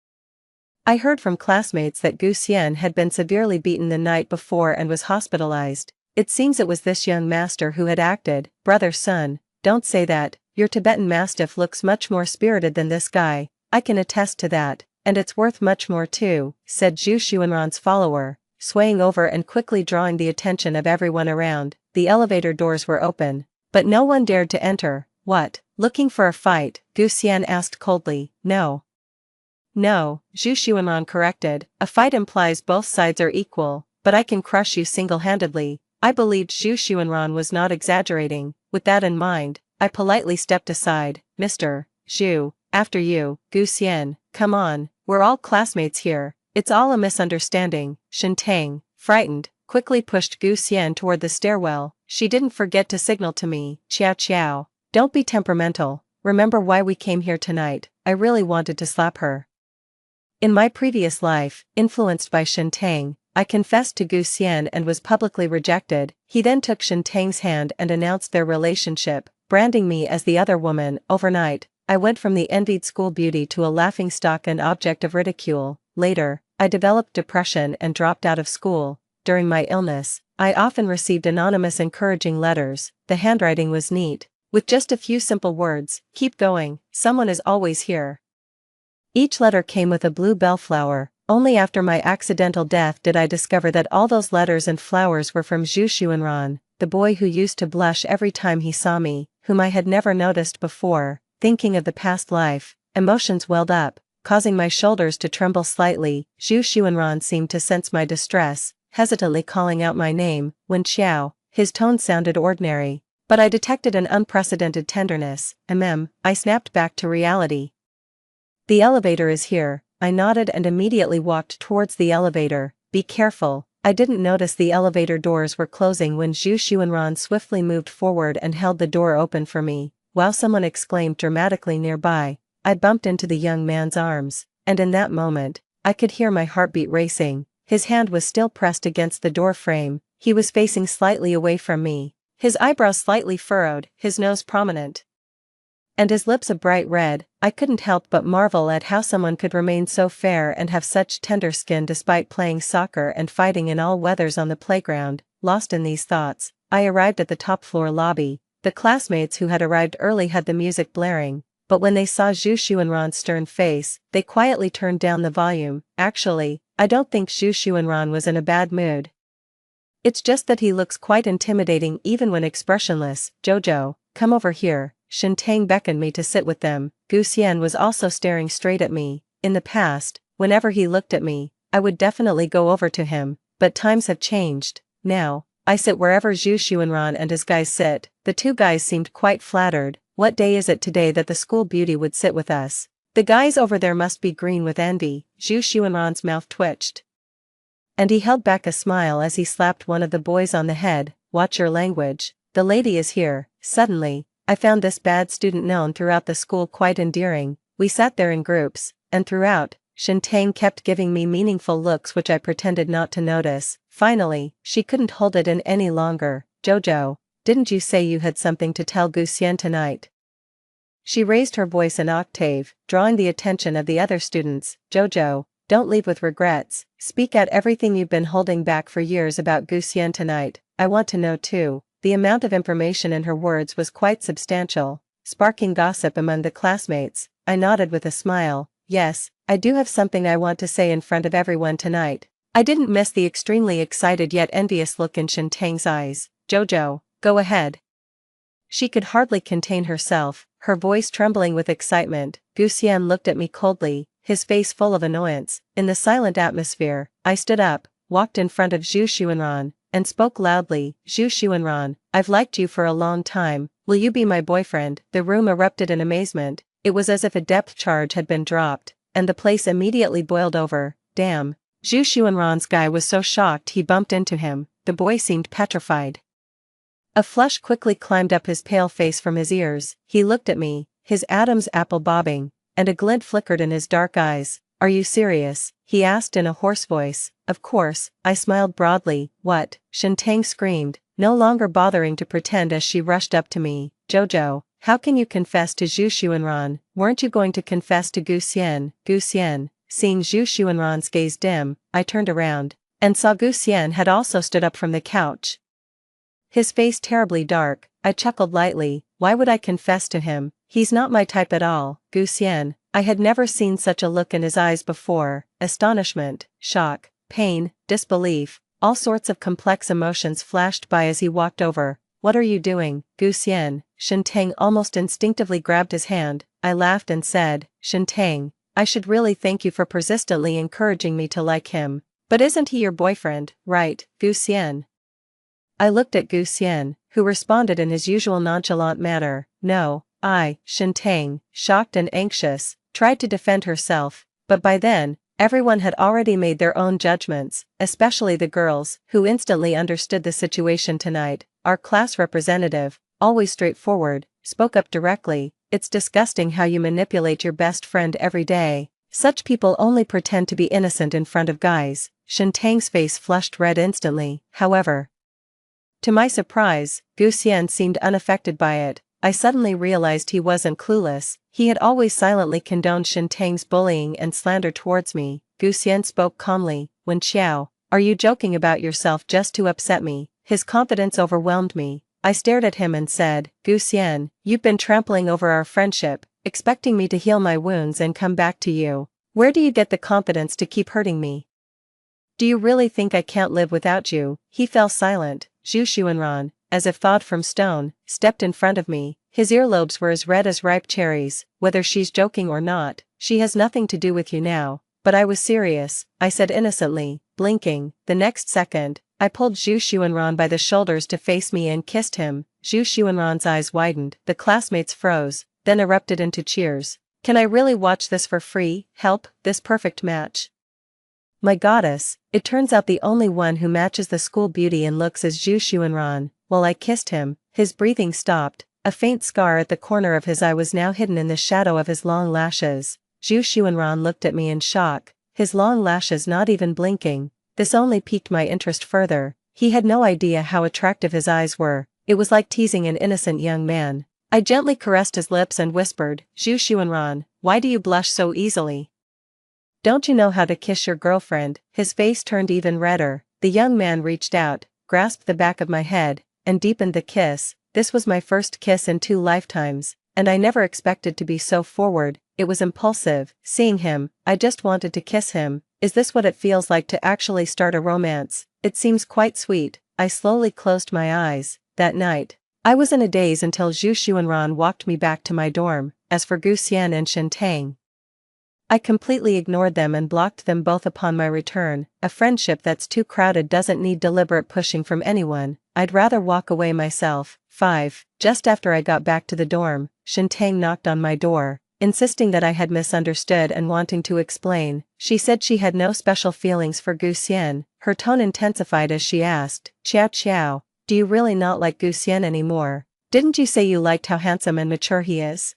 I heard from classmates that Guxian had been severely beaten the night before and was hospitalized. It seems it was this young master who had acted. Brother Sun, don't say that, your Tibetan Mastiff looks much more spirited than this guy. I can attest to that, and it's worth much more too, said Zhu Xuanran's follower, swaying over and quickly drawing the attention of everyone around. The elevator doors were open, but no one dared to enter. What, looking for a fight? Guxian asked coldly. No. No, Zhu Xuanran corrected, a fight implies both sides are equal, but I can crush you single-handedly. I believed Zhu Xuanran was not exaggerating. With that in mind, I politely stepped aside. Mr. Zhu, after you. Guxian, come on, we're all classmates here, it's all a misunderstanding. Shintang, frightened, quickly pushed Guxian toward the stairwell. She didn't forget to signal to me. Qiao, don't be temperamental, remember why we came here tonight. I really wanted to slap her. In my previous life, influenced by Shintang, I confessed to Guxian and was publicly rejected. He then took Shintang's hand and announced their relationship, branding me as the other woman. Overnight, I went from the envied school beauty to a laughingstock and object of ridicule. Later, I developed depression and dropped out of school. During my illness, I often received anonymous encouraging letters. The handwriting was neat, with just a few simple words: keep going, someone is always here. Each letter came with a blue bellflower. Only after my accidental death did I discover that all those letters and flowers were from Zhu Xuanran, the boy who used to blush every time he saw me, whom I had never noticed before. Thinking of the past life, emotions welled up, causing my shoulders to tremble slightly. Zhu Xuanran seemed to sense my distress, hesitantly calling out my name. Wen Xiao. His tone sounded ordinary, but I detected an unprecedented tenderness. I snapped back to reality. The elevator is here. I nodded and immediately walked towards the elevator. Be careful. I didn't notice the elevator doors were closing when Zhu Xuanran swiftly moved forward and held the door open for me, while someone exclaimed dramatically nearby. I bumped into the young man's arms, and in that moment, I could hear my heartbeat racing. His hand was still pressed against the door frame. He was facing slightly away from me, his eyebrows slightly furrowed, his nose prominent, and his lips a bright red. I couldn't help but marvel at how someone could remain so fair and have such tender skin despite playing soccer and fighting in all weathers on the playground. Lost in these thoughts, I arrived at the top floor lobby. The classmates who had arrived early had the music blaring, but when they saw Zhu Xuanran's stern face, they quietly turned down the volume. Actually, I don't think Zhu Xuanran was in a bad mood. It's just that he looks quite intimidating even when expressionless. Jojo, come over here. Shen Tang beckoned me to sit with them. Gu Xian was also staring straight at me. In the past, whenever he looked at me, I would definitely go over to him, but times have changed. Now, I sit wherever Zhu Xuanran and his guys sit. The two guys seemed quite flattered. What day is it today that the school beauty would sit with us? The guys over there must be green with envy. Zhu Xuanran's mouth twitched, and he held back a smile as he slapped one of the boys on the head. Watch your language. The lady is here. Suddenly, I found this bad student known throughout the school quite endearing. We sat there in groups, and throughout, Shen Tang kept giving me meaningful looks which I pretended not to notice. Finally, she couldn't hold it in any longer. Jojo, didn't you say you had something to tell Gu Xian tonight? She raised her voice an octave, drawing the attention of the other students. Jojo, don't leave with regrets. Speak out everything you've been holding back for years about Gu Xian tonight. I want to know too. The amount of information in her words was quite substantial, sparking gossip among the classmates. I nodded with a smile. Yes, I do have something I want to say in front of everyone tonight. I didn't miss the extremely excited yet envious look in Shen Tang's eyes. Jojo, go ahead. She could hardly contain herself, her voice trembling with excitement. Gu Xian looked at me coldly, his face full of annoyance. In the silent atmosphere, I stood up, walked in front of Zhu Xuanran, and spoke loudly. Zhu Xuanran, I've liked you for a long time. Will you be my boyfriend? The room erupted in amazement. It was as if a depth charge had been dropped, and the place immediately boiled over. Damn. Zhu Xuanran's guy was so shocked he bumped into him. The boy seemed petrified. A flush quickly climbed up his pale face from his ears. He looked at me, his Adam's apple bobbing, and a glint flickered in his dark eyes. Are you serious? He asked in a hoarse voice. Of course, I smiled broadly. What? Shen Tang screamed, no longer bothering to pretend as she rushed up to me. Jojo, how can you confess to Zhu Xuanran? Weren't you going to confess to Gu Xian? Gu Xian. Seeing Zhu Xuanran's gaze dim, I turned around, and saw Gu Xian had also stood up from the couch. His face terribly dark. I chuckled lightly. Why would I confess to him? He's not my type at all. Gu Xian. I had never seen such a look in his eyes before. Astonishment, shock, pain, disbelief, all sorts of complex emotions flashed by as he walked over. What are you doing, Gu Xian? Shen Tang almost instinctively grabbed his hand. I laughed and said, Shen Tang, I should really thank you for persistently encouraging me to like him. But isn't he your boyfriend, right, Gu Xian? I looked at Gu Xian, who responded in his usual nonchalant manner. No. Shen Tang, shocked and anxious, tried to defend herself, but by then, everyone had already made their own judgments, especially the girls, who instantly understood the situation tonight. Our class representative, always straightforward, spoke up directly. It's disgusting how you manipulate your best friend every day. Such people only pretend to be innocent in front of guys. Shen Tang's face flushed red instantly. However, to my surprise, Gu Xian seemed unaffected by it. I suddenly realized he wasn't clueless. He had always silently condoned Shen Tang's bullying and slander towards me. Gu Xian spoke calmly. Wen Xiao, are you joking about yourself just to upset me? His confidence overwhelmed me. I stared at him and said, Gu Xian, you've been trampling over our friendship. expecting me to heal my wounds and come back to you. Where do you get the confidence to keep hurting me? Do you really think I can't live without you?" He fell silent. Zhu Xuanran, as if thawed from stone, stepped in front of me. His earlobes were as red as ripe cherries. "Whether she's joking or not, she has nothing to do with you now." "But I was serious," I said innocently, blinking. The next second, I pulled Zhu Xuanran by the shoulders to face me and kissed him. Zhu Xuanran's eyes widened, the classmates froze, then erupted into cheers. "Can I really watch this for free? Help, this perfect match." My goddess, it turns out the only one who matches the school beauty in looks is Zhu Xuanran. While I kissed him, his breathing stopped. A faint scar at the corner of his eye was now hidden in the shadow of his long lashes. Zhu Xuanran looked at me in shock, his long lashes not even blinking. This only piqued my interest further. He had no idea how attractive his eyes were. It was like teasing an innocent young man. I gently caressed his lips and whispered, "Zhu Xuanran, why do you blush so easily? Don't you know how to kiss your girlfriend?" His face turned even redder. The young man reached out, grasped the back of my head, and deepened the kiss. This was my first kiss in 2 lifetimes, and I never expected to be so forward. It was impulsive. Seeing him, I just wanted to kiss him. Is this what it feels like to actually start a romance? It seems quite sweet. I slowly closed my eyes. That night, I was in a daze until Zhu Xuanran walked me back to my dorm. As for Gu Xian and Shen Tang, I completely ignored them and blocked them both upon my return. A friendship that's too crowded doesn't need deliberate pushing from anyone. I'd rather walk away myself. 5. Just after I got back to the dorm, Shen Tang knocked on my door, insisting that I had misunderstood and wanting to explain. She said she had no special feelings for Gu Xian. Her tone intensified as she asked, "Qiao Qiao, do you really not like Gu Xian anymore? Didn't you say you liked how handsome and mature he is?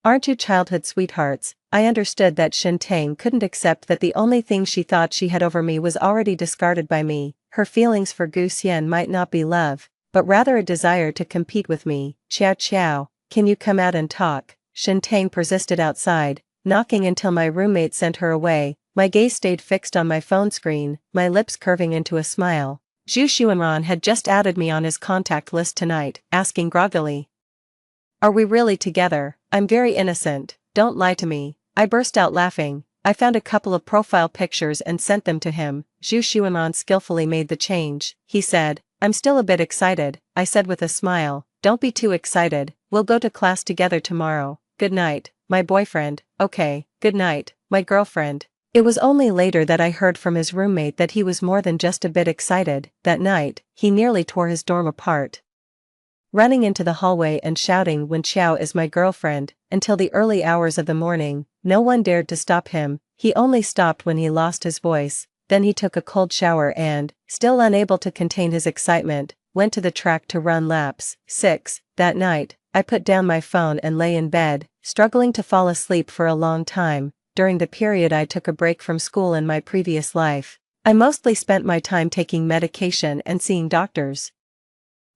Aren't you childhood sweethearts?" I understood that Shen Tang couldn't accept that the only thing she thought she had over me was already discarded by me. Her feelings for Gu Xian might not be love, but rather a desire to compete with me. "Qiao Qiao, can you come out and talk?" Shen Tang persisted outside, knocking until my roommate sent her away. My gaze stayed fixed on my phone screen, my lips curving into a smile. Zhu Xuanran had just added me on his contact list tonight, asking groggily, "Are we really together? I'm very innocent, don't lie to me." I burst out laughing. I found a couple of profile pictures and sent them to him. Zhu Xuanran skillfully made the change. He said, "I'm still a bit excited," I said with a smile. "Don't be too excited, we'll go to class together tomorrow. Good night, my boyfriend." "Okay, good night, my girlfriend." It was only later that I heard from his roommate that he was more than just a bit excited. That night, he nearly tore his dorm apart, running into the hallway and shouting "Wen Qiao is my girlfriend," until the early hours of the morning. No one dared to stop him. He only stopped when he lost his voice. Then he took a cold shower and, still unable to contain his excitement, went to the track to run laps. 6. That night, I put down my phone and lay in bed, struggling to fall asleep for a long time. During the period I took a break from school in my previous life, I mostly spent my time taking medication and seeing doctors.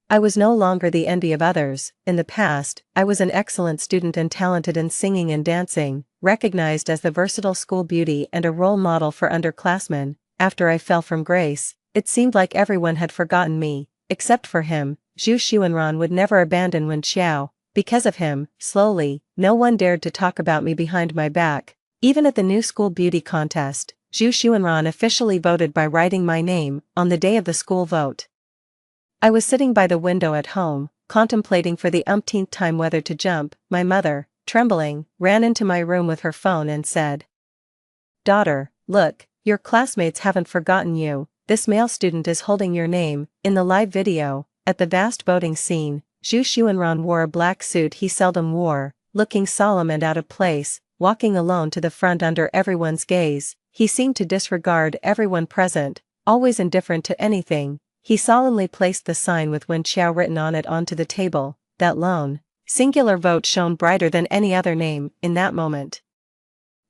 I was no longer the envy of others. In the past, I was an excellent student and talented in singing and dancing, recognized as the versatile school beauty and a role model for underclassmen. After I fell from grace, it seemed like everyone had forgotten me, except for him. Zhu Xuanran would never abandon Wen Qiao. Because of him, slowly, no one dared to talk about me behind my back. Even at the new school beauty contest, Zhu Xuanran officially voted by writing my name on the day of the school vote. I was sitting by the window at home, contemplating for the umpteenth time whether to jump. My mother, trembling, ran into my room with her phone and said, "Daughter, look, your classmates haven't forgotten you. This male student is holding your name." In the live video, at the vast voting scene, Zhu Xuanran wore a black suit he seldom wore, looking solemn and out of place, walking alone to the front under everyone's gaze. He seemed to disregard everyone present, always indifferent to anything. He solemnly placed the sign with Wen Qiao written on it onto the table. That lone, singular vote shone brighter than any other name in that moment.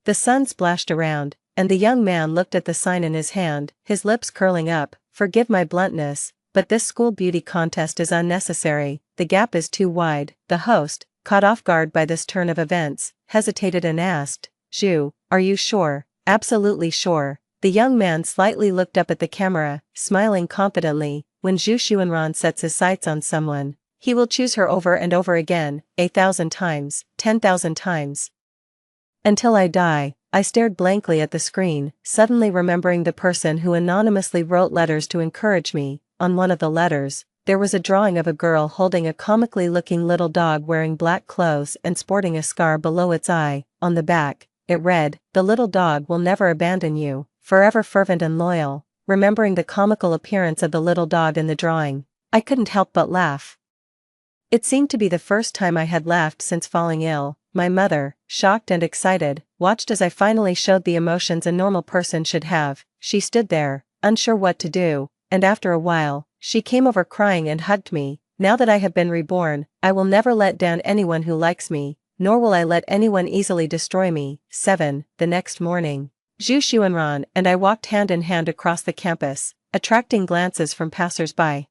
The sun splashed around, and the young man looked at the sign in his hand, his lips curling up. "Forgive my bluntness, but this school beauty contest is unnecessary. The gap is too wide." The host, caught off guard by this turn of events, hesitated and asked, "Zhu, are you sure?" "Absolutely sure." The young man slightly looked up at the camera, smiling confidently. When Zhu Xuanran sets his sights on someone, He will choose her over and over again, 1,000 times, 10,000 times. Until I die. I stared blankly at the screen, suddenly remembering the person who anonymously wrote letters to encourage me. On one of the letters, there was a drawing of a girl holding a comically looking little dog wearing black clothes and sporting a scar below its eye. On the back, it read, "The little dog will never abandon you, forever fervent and loyal." Remembering the comical appearance of the little dog in the drawing, I couldn't help but laugh. It seemed to be the first time I had laughed since falling ill. My mother, shocked and excited, watched as I finally showed the emotions a normal person should have. She stood there, unsure what to do, and after a while, she came over crying and hugged me. Now that I have been reborn, I will never let down anyone who likes me, nor will I let anyone easily destroy me. 7. The next morning, Zhu Xuanran and I walked hand in hand across the campus, attracting glances from passers-by.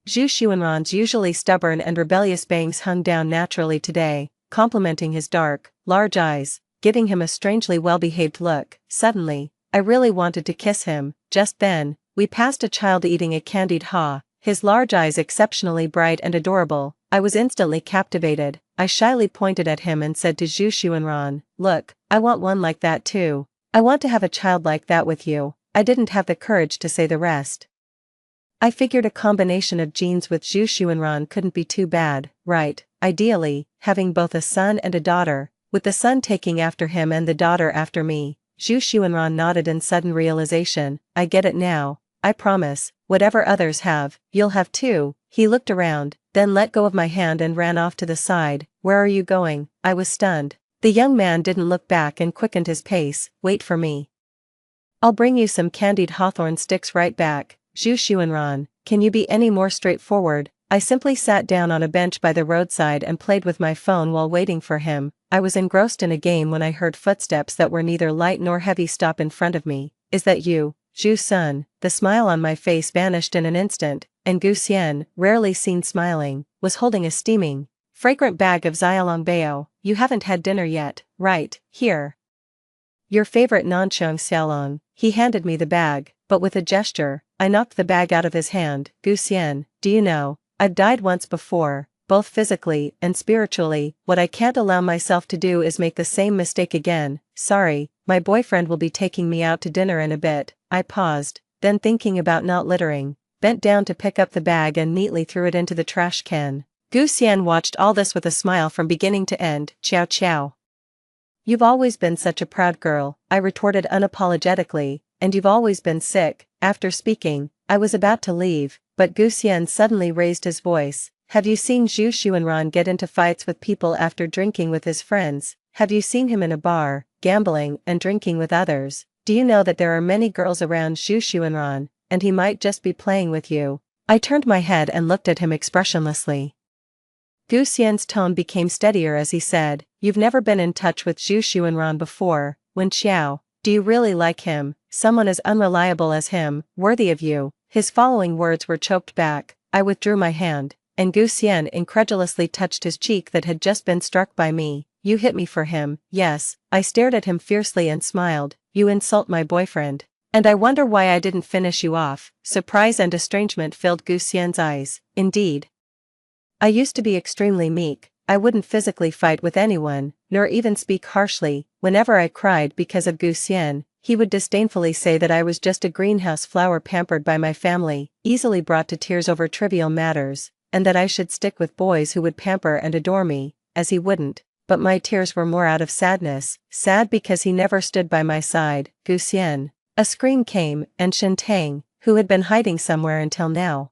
Zhu Xuanran's usually stubborn and rebellious bangs hung down naturally today, complementing his dark, large eyes, giving him a strangely well-behaved look. Suddenly, I really wanted to kiss him. Just then, we passed a child eating a candied haw, his large eyes exceptionally bright and adorable. I was instantly captivated. I shyly pointed at him and said to Zhu Xuanran, "Look, I want one like that too. I want to have a child like that with you." I didn't have the courage to say the rest. I figured a combination of genes with Zhu Xuanran couldn't be too bad, right? Ideally, having both a son and a daughter, with the son taking after him and the daughter after me. Zhu Xuanran nodded in sudden realization. "I get it now. I promise, whatever others have, you'll have too." He looked around, then let go of my hand and ran off to the side. "Where are you going?" I was stunned. The young man didn't look back and quickened his pace. "Wait for me. I'll bring you some candied hawthorn sticks right back." Zhu Xuanran, can you be any more straightforward? I simply sat down on a bench by the roadside and played with my phone while waiting for him. I was engrossed in a game when I heard footsteps that were neither light nor heavy stop in front of me. "Is that you, Zhu-sun?" The smile on my face vanished in an instant, and Gu Xian, rarely seen smiling, was holding a steaming, fragrant bag of xiaolongbao. "You haven't had dinner yet, right? Here. Your favorite nanchong xiaolong." He handed me the bag, but with a gesture, I knocked the bag out of his hand. "Gu Xian, do you know, I've died once before, both physically and spiritually. What I can't allow myself to do is make the same mistake again. Sorry, my boyfriend will be taking me out to dinner in a bit." I paused, then thinking about not littering, bent down to pick up the bag and neatly threw it into the trash can. Gu Xian watched all this with a smile from beginning to end. "Ciao ciao. You've always been such a proud girl," I retorted unapologetically, "and you've always been sick." After speaking, I was about to leave, but Gu Xian suddenly raised his voice. "Have you seen Zhu Xuanran get into fights with people after drinking with his friends? Have you seen him in a bar, gambling and drinking with others? Do you know that there are many girls around Zhu Xuanran, and he might just be playing with you?" I turned my head and looked at him expressionlessly. Gu Xian's tone became steadier as he said, "You've never been in touch with Zhu Xuanran before. Wen Xiao, do you really like him? Someone as unreliable as him, worthy of you?" His following words were choked back. I withdrew my hand, and Gu Xian incredulously touched his cheek that had just been struck by me. "You hit me for him?" "Yes." I stared at him fiercely and smiled. "You insult my boyfriend. And I wonder why I didn't finish you off." Surprise and estrangement filled Gu Xian's eyes. "Indeed. I used to be extremely meek. I wouldn't physically fight with anyone, nor even speak harshly. Whenever I cried because of Gu Xian, he would disdainfully say that I was just a greenhouse flower pampered by my family, easily brought to tears over trivial matters, and that I should stick with boys who would pamper and adore me, as he wouldn't. But my tears were more out of sadness, sad because he never stood by my side." "Gu Xian." A scream came, and Shen Tang, who had been hiding somewhere until now,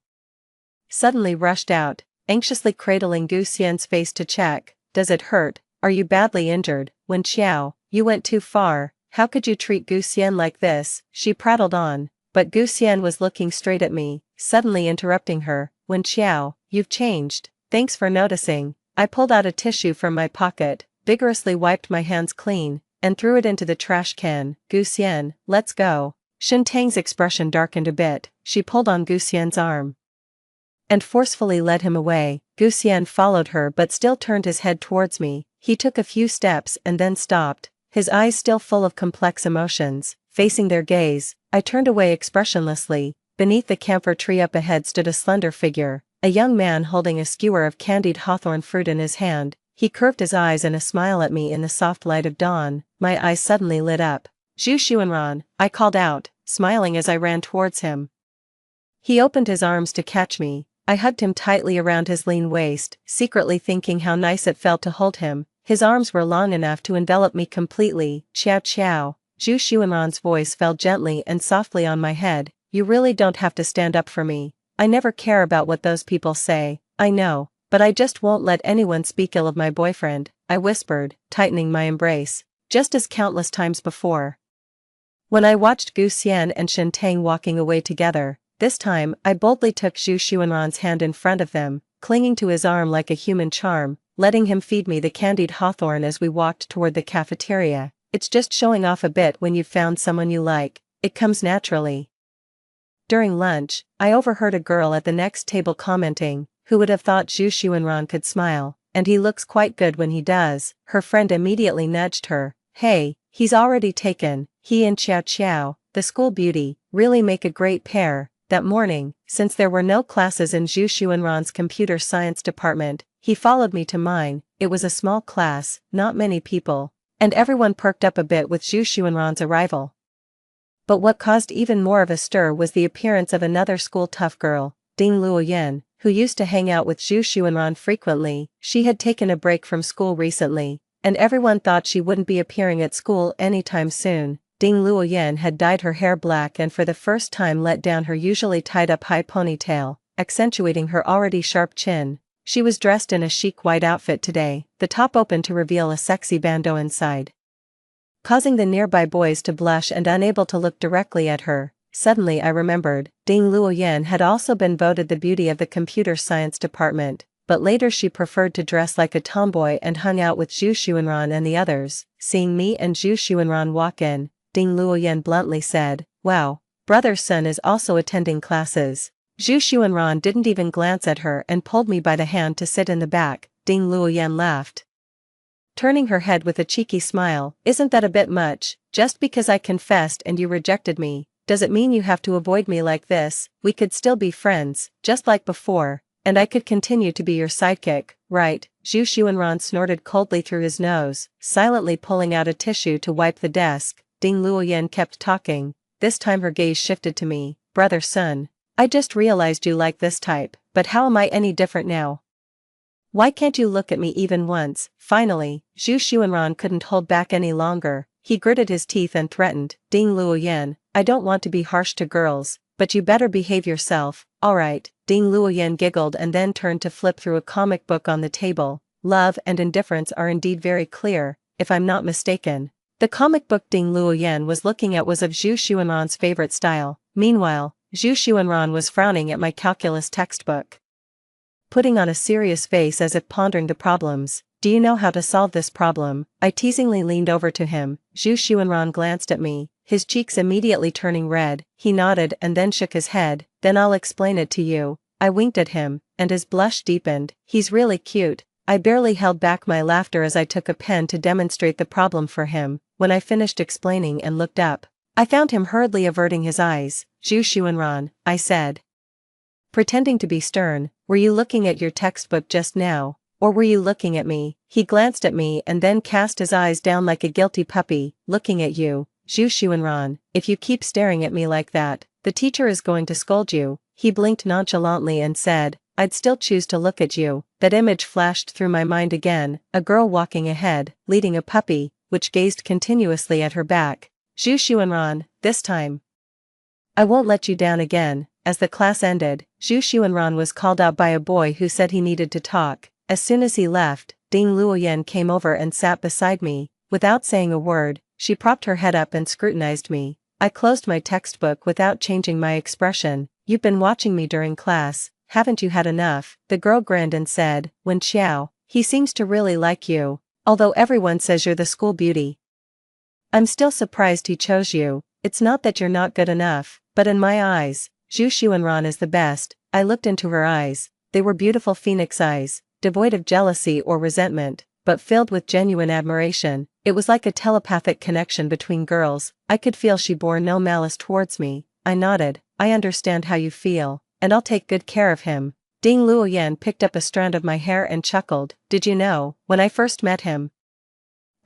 suddenly rushed out, anxiously cradling Gu Xian's face to check. "Does it hurt? Are you badly injured?" "Wen Xiao, you went too far. How could you treat Gu Xian like this?" she prattled on, but Gu Xian was looking straight at me, suddenly interrupting her. "Wen Xiao, you've changed. Thanks for noticing." I pulled out a tissue from my pocket, vigorously wiped my hands clean, and threw it into the trash can. "Gu Xian, let's go." Shen Tang's expression darkened a bit. She pulled on Gu Xian's arm and forcefully led him away. Gu Xian followed her but still turned his head towards me. He took a few steps and then stopped, his eyes still full of complex emotions. Facing their gaze, I turned away expressionlessly. Beneath the camphor tree up ahead stood a slender figure, a young man holding a skewer of candied hawthorn fruit in his hand. He curved his eyes in a smile at me in the soft light of dawn. My eyes suddenly lit up. "Zhu Xuanran," I called out, smiling as I ran towards him. He opened his arms to catch me. I hugged him tightly around his lean waist, secretly thinking how nice it felt to hold him. His arms were long enough to envelop me completely. "Ciao ciao." Zhu Xuanran's voice fell gently and softly on my head. "You really don't have to stand up for me. I never care about what those people say, I know. But I just won't let anyone speak ill of my boyfriend," I whispered, tightening my embrace. Just as countless times before. When I watched Gu Xian and Shen Tang walking away together, this time I boldly took Zhu Xuanran's hand in front of them, clinging to his arm like a human charm, letting him feed me the candied hawthorn as we walked toward the cafeteria. It's just showing off a bit when you've found someone you like. It comes naturally. During lunch, I overheard a girl at the next table commenting, "Who would have thought Zhu Xuanran could smile, and he looks quite good when he does." Her friend immediately nudged her. "Hey, he's already taken. He and Xiao Xiao, the school beauty, really make a great pair." That morning, since there were no classes in Zhu Xuanran's computer science department, he followed me to mine. It was a small class, not many people, and everyone perked up a bit with Zhu Xuanran's arrival. But what caused even more of a stir was the appearance of another school tough girl, Ding Luoyan, who used to hang out with Zhu Xuanran frequently. She had taken a break from school recently, and everyone thought she wouldn't be appearing at school anytime soon. Ding Luoyan had dyed her hair black and for the first time let down her usually tied-up high ponytail, accentuating her already sharp chin. She was dressed in a chic white outfit today, the top open to reveal a sexy bandeau inside, causing the nearby boys to blush and unable to look directly at her. Suddenly I remembered, Ding Luoyan had also been voted the beauty of the computer science department, but later she preferred to dress like a tomboy and hung out with Zhu Xuanran and the others. Seeing me and Zhu Xuanran walk in, Ding Luoyan bluntly said, "Wow, brother's son is also attending classes." Zhu Xuanran didn't even glance at her and pulled me by the hand to sit in the back. Ding Luoyan laughed, turning her head with a cheeky smile. "Isn't that a bit much? Just because I confessed and you rejected me, does it mean you have to avoid me like this? We could still be friends, just like before, and I could continue to be your sidekick, right?" Zhu Xuanran snorted coldly through his nose, silently pulling out a tissue to wipe the desk. Ding Luoyan kept talking. This time her gaze shifted to me. "Brother son, I just realized you like this type, but how am I any different now? Why can't you look at me even once?" Finally, Zhu Xuanran couldn't hold back any longer. He gritted his teeth and threatened, "Ding Luoyan, I don't want to be harsh to girls, but you better behave yourself." "Alright." Ding Luoyan giggled and then turned to flip through a comic book on the table. Love and indifference are indeed very clear, if I'm not mistaken. The comic book Ding Luoyan was looking at was of Zhu Xuanran's favorite style. Meanwhile, Zhu Xuanran was frowning at my calculus textbook, putting on a serious face as if pondering the problems. "Do you know how to solve this problem?" I teasingly leaned over to him. Zhu Xuanran glanced at me, his cheeks immediately turning red. He nodded and then shook his head. "Then I'll explain it to you." I winked at him, and his blush deepened. "He's really cute." I barely held back my laughter as I took a pen to demonstrate the problem for him. When I finished explaining and looked up, I found him hurriedly averting his eyes. "Zhu Xuanran," I said, pretending to be stern, "were you looking at your textbook just now, or were you looking at me?" He glanced at me and then cast his eyes down like a guilty puppy. "Looking at you, Zhu Xuanran. If you keep staring at me like that, the teacher is going to scold you." He blinked nonchalantly and said, "I'd still choose to look at you." That image flashed through my mind again, a girl walking ahead, leading a puppy, which gazed continuously at her back. "Zhu Xuanran, this time I won't let you down again." As the class ended, Zhu Xuanran was called out by a boy who said he needed to talk. As soon as he left, Ding Luoyan came over and sat beside me. Without saying a word, she propped her head up and scrutinized me. I closed my textbook without changing my expression. "You've been watching me during class, haven't you had enough?" The girl grinned and said, "Wen Xiao, he seems to really like you, although everyone says you're the school beauty. I'm still surprised he chose you. It's not that you're not good enough, but in my eyes, Zhu Xuanran is the best." I looked into her eyes. They were beautiful phoenix eyes, devoid of jealousy or resentment, but filled with genuine admiration. It was like a telepathic connection between girls. I could feel she bore no malice towards me. I nodded. "I understand how you feel, and I'll take good care of him." Ding Luoyan picked up a strand of my hair and chuckled, "Did you know, when I first met him,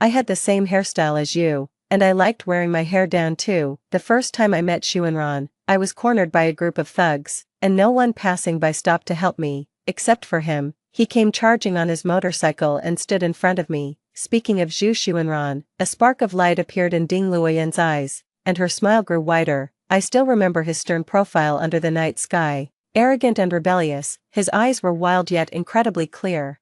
I had the same hairstyle as you, and I liked wearing my hair down too. The first time I met Shuenran, I was cornered by a group of thugs, and no one passing by stopped to help me, except for him. He came charging on his motorcycle and stood in front of me." Speaking of Zhu Xuanran, a spark of light appeared in Ding Luoyan's eyes, and her smile grew wider. I still remember his stern profile under the night sky, arrogant and rebellious. His eyes were wild yet incredibly clear.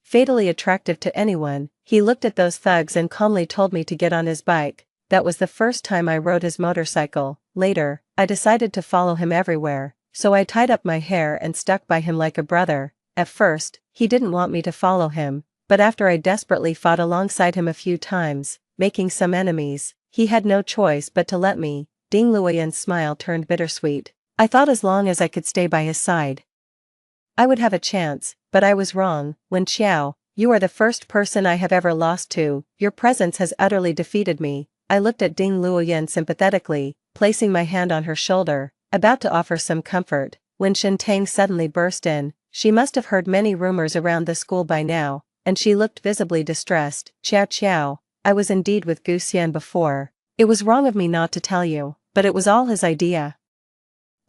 Fatally attractive to anyone, he looked at those thugs and calmly told me to get on his bike. That was the first time I rode his motorcycle. Later, I decided to follow him everywhere, so I tied up my hair and stuck by him like a brother. At first, he didn't want me to follow him, but after I desperately fought alongside him a few times, making some enemies, he had no choice but to let me. Ding Luoyan's smile turned bittersweet. I thought as long as I could stay by his side, I would have a chance, but I was wrong. Wen Qiao, you are the first person I have ever lost to. Your presence has utterly defeated me. I looked at Ding Luoyan sympathetically, placing my hand on her shoulder, about to offer some comfort, when Shen Tang suddenly burst in. She must have heard many rumors around the school by now, and she looked visibly distressed. "Qiao Qiao, I was indeed with Gu Xian before. It was wrong of me not to tell you, but it was all his idea."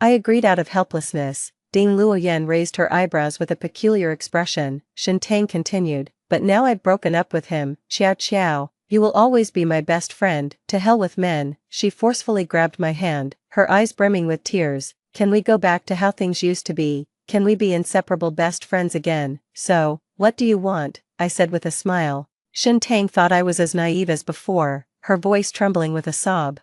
I agreed out of helplessness. Ding Luoyan raised her eyebrows with a peculiar expression. Shen Tang continued, "But now I've broken up with him. Qiao Qiao, you will always be my best friend. To hell with men." She forcefully grabbed my hand, her eyes brimming with tears. "Can we go back to how things used to be? Can we be inseparable best friends again?" "So, what do you want?" I said with a smile. Shen Tang thought I was as naive as before, her voice trembling with a sob.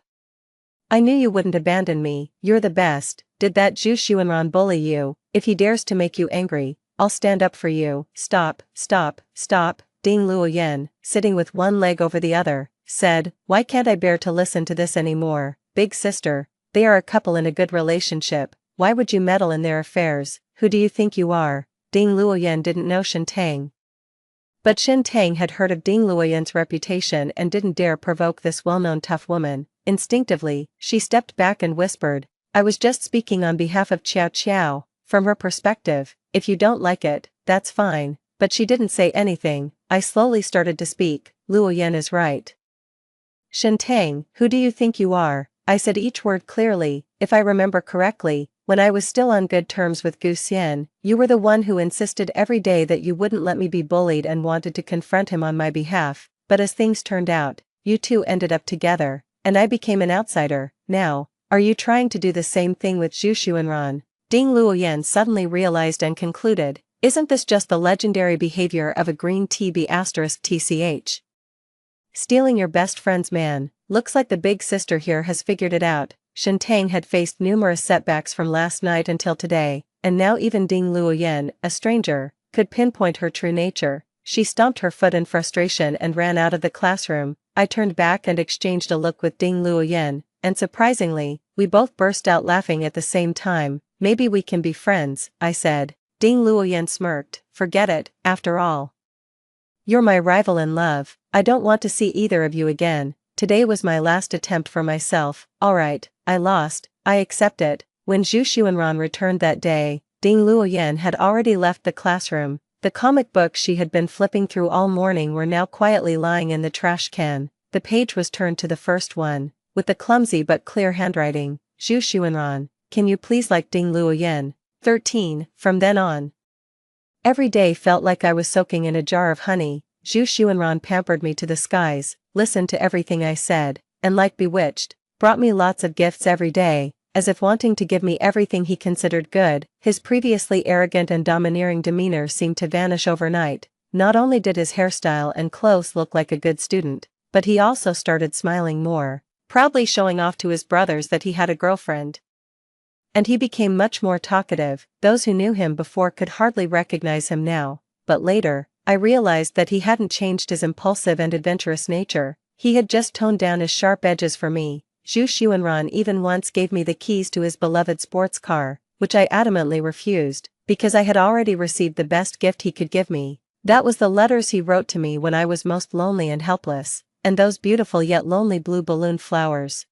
"I knew you wouldn't abandon me. You're the best. Did that Zhu Xuanran bully you? If he dares to make you angry, I'll stand up for you." "Stop, stop, stop." Ding Luoyan, sitting with one leg over the other, said, "Why can't I bear to listen to this anymore? Big sister, they are a couple in a good relationship. Why would you meddle in their affairs? Who do you think you are?" Ding Luoyan didn't know Shen Tang, but Shen Tang had heard of Ding Luoyan's reputation and didn't dare provoke this well-known tough woman. Instinctively, she stepped back and whispered, "I was just speaking on behalf of Qiao Qiao. From her perspective, if you don't like it, that's fine." But she didn't say anything. I slowly started to speak. "Luoyan is right. Shen Tang, who do you think you are?" I said each word clearly. "If I remember correctly, when I was still on good terms with Gu Xian, you were the one who insisted every day that you wouldn't let me be bullied and wanted to confront him on my behalf. But as things turned out, you two ended up together, and I became an outsider. Now, are you trying to do the same thing with Zhu Xuanran?" Ding Luoyan suddenly realized and concluded, "Isn't this just the legendary behavior of a green TB*TCH? Stealing your best friend's man. Looks like the big sister here has figured it out." Shen Tang had faced numerous setbacks from last night until today, and now even Ding Luoyan, a stranger, could pinpoint her true nature. She stomped her foot in frustration and ran out of the classroom. I turned back and exchanged a look with Ding Luoyan, and surprisingly, we both burst out laughing at the same time. "Maybe we can be friends," I said. Ding Luoyan smirked. "Forget it, after all. You're my rival in love. I don't want to see either of you again. Today was my last attempt for myself." "Alright, I lost, I accept it." When Zhu Xuanran returned that day, Ding Luoyan had already left the classroom. The comic books she had been flipping through all morning were now quietly lying in the trash can. The page was turned to the first one, with the clumsy but clear handwriting. "Zhu Xuanran, can you please like Ding Luoyan?" 13. From then on, every day felt like I was soaking in a jar of honey. Zhu Xuanran pampered me to the skies, listened to everything I said, and like bewitched, brought me lots of gifts every day, as if wanting to give me everything he considered good. His previously arrogant and domineering demeanor seemed to vanish overnight. Not only did his hairstyle and clothes look like a good student, but he also started smiling more, proudly showing off to his brothers that he had a girlfriend. And he became much more talkative. Those who knew him before could hardly recognize him now, but later, I realized that he hadn't changed his impulsive and adventurous nature. He had just toned down his sharp edges for me. Zhu Xuanran even once gave me the keys to his beloved sports car, which I adamantly refused, because I had already received the best gift he could give me. That was the letters he wrote to me when I was most lonely and helpless, and those beautiful yet lonely blue balloon flowers.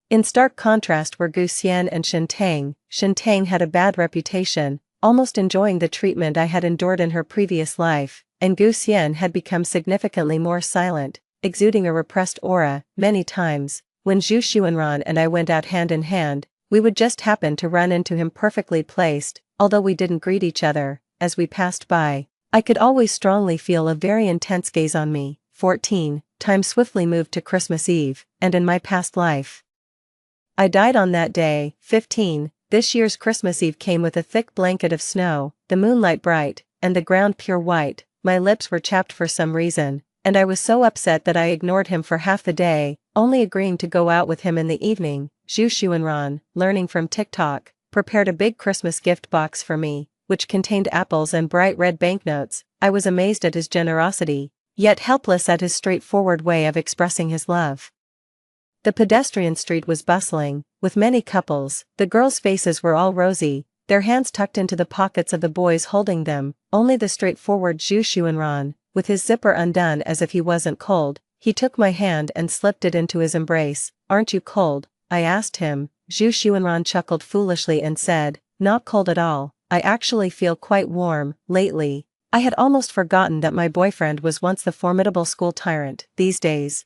In stark contrast were Gu Xian and Shen Tang. Shen Tang had a bad reputation, almost enjoying the treatment I had endured in her previous life, and Gu Xian had become significantly more silent, exuding a repressed aura. Many times, when Zhu Xuanran and I went out hand in hand, we would just happen to run into him perfectly placed, although we didn't greet each other. As we passed by, I could always strongly feel a very intense gaze on me. 14. Time swiftly moved to Christmas Eve, and in my past life, I died on that day. 15. This year's Christmas Eve came with a thick blanket of snow, the moonlight bright, and the ground pure white. My lips were chapped for some reason, and I was so upset that I ignored him for half the day, only agreeing to go out with him in the evening. Zhu Xuanran, learning from TikTok, prepared a big Christmas gift box for me, which contained apples and bright red banknotes. I was amazed at his generosity, yet helpless at his straightforward way of expressing his love. The pedestrian street was bustling, with many couples. The girls' faces were all rosy, their hands tucked into the pockets of the boys holding them. Only the straightforward Zhu Xuanran, with his zipper undone as if he wasn't cold, he took my hand and slipped it into his embrace. "Aren't you cold?" I asked him. Zhu Xuanran chuckled foolishly and said, "Not cold at all. I actually feel quite warm, lately." I had almost forgotten that my boyfriend was once the formidable school tyrant. These days,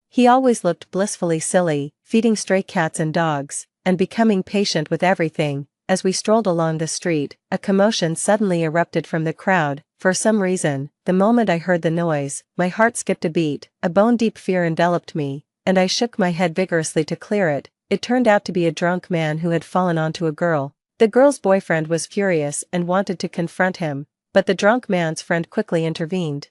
he always looked blissfully silly, feeding stray cats and dogs, and becoming patient with everything. As we strolled along the street, a commotion suddenly erupted from the crowd. For some reason, the moment I heard the noise, my heart skipped a beat, a bone-deep fear enveloped me, and I shook my head vigorously to clear it. It turned out to be a drunk man who had fallen onto a girl. The girl's boyfriend was furious and wanted to confront him, but the drunk man's friend quickly intervened.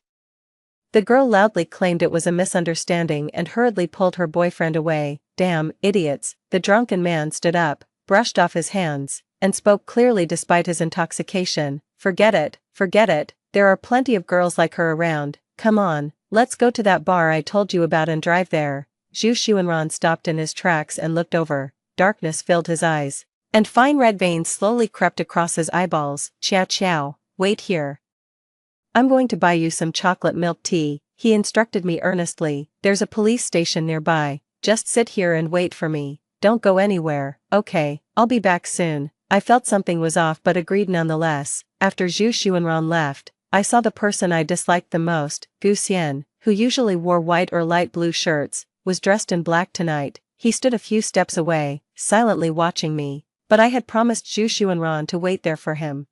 The girl loudly claimed it was a misunderstanding and hurriedly pulled her boyfriend away. "Damn idiots." The drunken man stood up, brushed off his hands, and spoke clearly despite his intoxication. Forget it. There are plenty of girls like her around. Come on, let's go to that bar I told you about and drive there." Zhu Xuanran stopped in his tracks and looked over. Darkness filled his eyes, and fine red veins slowly crept across his eyeballs. Chow, wait here. I'm going to buy you some chocolate milk tea," he instructed me earnestly. "There's a police station nearby. Just sit here and wait for me. Don't go anywhere." "Okay, I'll be back soon." I felt something was off but agreed nonetheless. After Zhu Xuanran left, I saw the person I disliked the most. Gu Xian, who usually wore white or light blue shirts, was dressed in black tonight. He stood a few steps away, silently watching me, but I had promised Zhu Xuanran to wait there for him,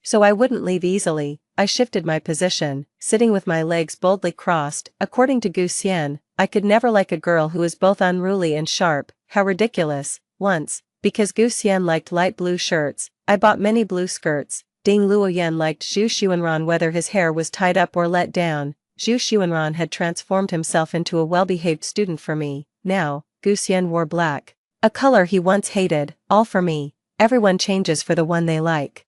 so I wouldn't leave easily. I shifted my position, sitting with my legs boldly crossed. According to Gu Xian, I could never like a girl who was both unruly and sharp. How ridiculous. Once, because Gu Xian liked light blue shirts, I bought many blue skirts. Ding Luoyan liked Zhu Xuanran whether his hair was tied up or let down. Zhu Xuanran had transformed himself into a well-behaved student for me. Now, Gu Xian wore black, a color he once hated. All for me. Everyone changes for the one they like.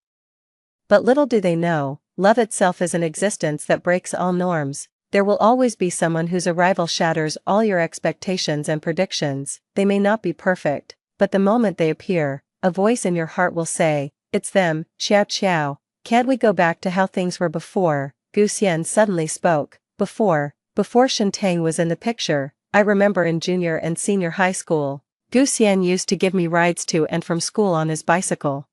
But little do they know, love itself is an existence that breaks all norms. There will always be someone whose arrival shatters all your expectations and predictions. They may not be perfect, but the moment they appear, a voice in your heart will say, "It's them." Chow. Can't we go back to how things were before? Gu Xian suddenly spoke. Before Shintang was in the picture, I remember in junior and senior high school, Gu Xian used to give me rides to and from school on his bicycle.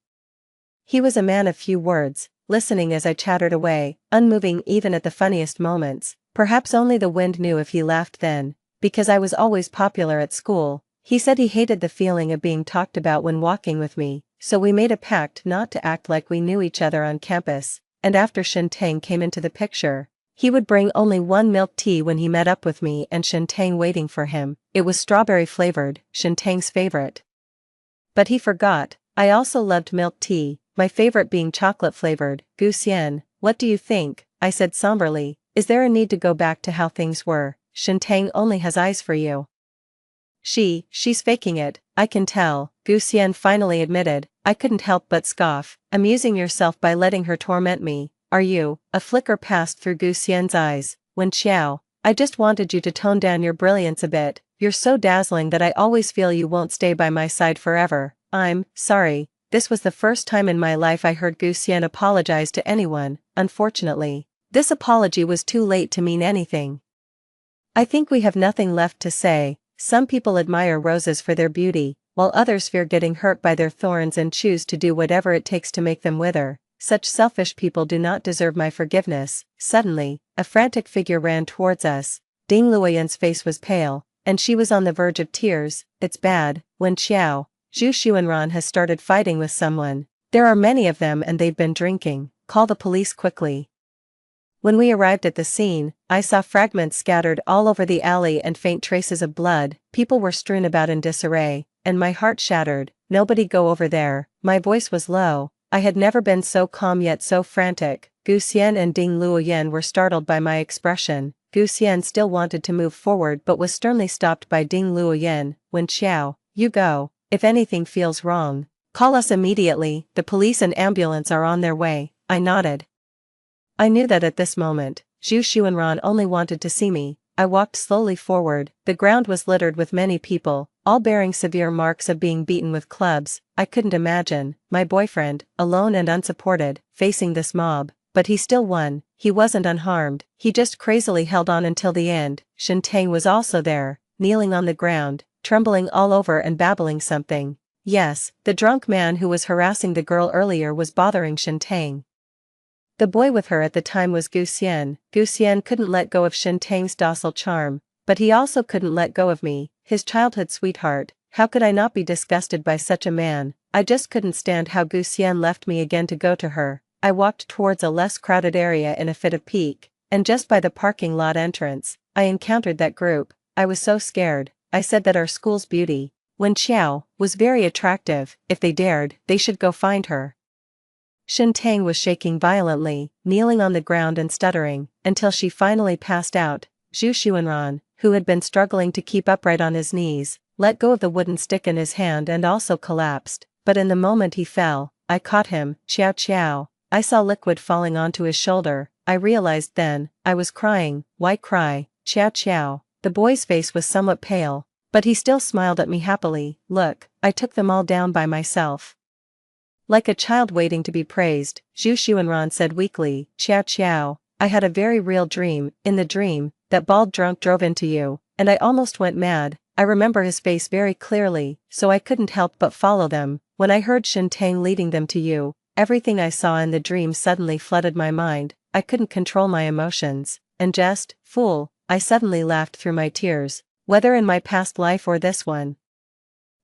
He was a man of few words, listening as I chattered away, unmoving even at the funniest moments. Perhaps only the wind knew if he laughed then, because I was always popular at school. He said he hated the feeling of being talked about when walking with me, so we made a pact not to act like we knew each other on campus, and after Shintang came into the picture, he would bring only one milk tea when he met up with me and Shintang waiting for him. It was strawberry flavored, Shintang's favorite. But he forgot, I also loved milk tea, my favorite being chocolate flavored. Gu Xian, what do you think? I said somberly. Is there a need to go back to how things were? Shintang only has eyes for you. She's faking it, I can tell, Gu Xian finally admitted. I couldn't help but scoff. Amusing yourself by letting her torment me, are you? A flicker passed through Gu Xian's eyes. When Xiao, I just wanted you to tone down your brilliance a bit. You're so dazzling that I always feel you won't stay by my side forever. I'm sorry. This was the first time in my life I heard Gu Xian apologize to anyone. Unfortunately, this apology was too late to mean anything. I think we have nothing left to say. Some people admire roses for their beauty, while others fear getting hurt by their thorns and choose to do whatever it takes to make them wither. Such selfish people do not deserve my forgiveness. Suddenly, a frantic figure ran towards us. Ding Luoyan's face was pale, and she was on the verge of tears. It's bad, Wen Xiao. Zhu Xuanran has started fighting with someone. There are many of them and they've been drinking. Call the police quickly. When we arrived at the scene, I saw fragments scattered all over the alley and faint traces of blood. People were strewn about in disarray, and my heart shattered. Nobody go over there. My voice was low. I had never been so calm yet so frantic. Gu Xian and Ding Luoyan were startled by my expression. Gu Xian still wanted to move forward but was sternly stopped by Ding Luoyan. Wen Xiao, you go. If anything feels wrong, call us immediately. The police and ambulance are on their way. I nodded. I knew that at this moment, Zhu Xuanran only wanted to see me. I walked slowly forward. The ground was littered with many people, all bearing severe marks of being beaten with clubs. I couldn't imagine my boyfriend, alone and unsupported, facing this mob. But he still won. He wasn't unharmed. He just crazily held on until the end. Shen Tang was also there, kneeling on the ground, trembling all over and babbling something. Yes, the drunk man who was harassing the girl earlier was bothering Shen Tang. The boy with her at the time was Gu Xian. Gu Xian couldn't let go of Shen Tang's docile charm, but he also couldn't let go of me, his childhood sweetheart. How could I not be disgusted by such a man? I just couldn't stand how Gu Xian left me again to go to her. I walked towards a less crowded area in a fit of pique, and just by the parking lot entrance, I encountered that group. I was so scared. I said that our school's beauty, Wen Xiao, was very attractive. If they dared, they should go find her. Shen Tang was shaking violently, kneeling on the ground and stuttering, until she finally passed out. Zhu Xuanran, who had been struggling to keep upright on his knees, let go of the wooden stick in his hand and also collapsed. But in the moment he fell, I caught him. Qiao Qiao. I saw liquid falling onto his shoulder. I realized then, I was crying. Why cry? Qiao Qiao. The boy's face was somewhat pale, but he still smiled at me happily. Look, I took them all down by myself. Like a child waiting to be praised, Zhu Xuanran said weakly. Qiao Qiao, I had a very real dream. In the dream, that bald drunk drove into you, and I almost went mad. I remember his face very clearly, so I couldn't help but follow them. When I heard Shen Tang leading them to you, everything I saw in the dream suddenly flooded my mind. I couldn't control my emotions, and just, fool, I suddenly laughed through my tears. Whether in my past life or this one,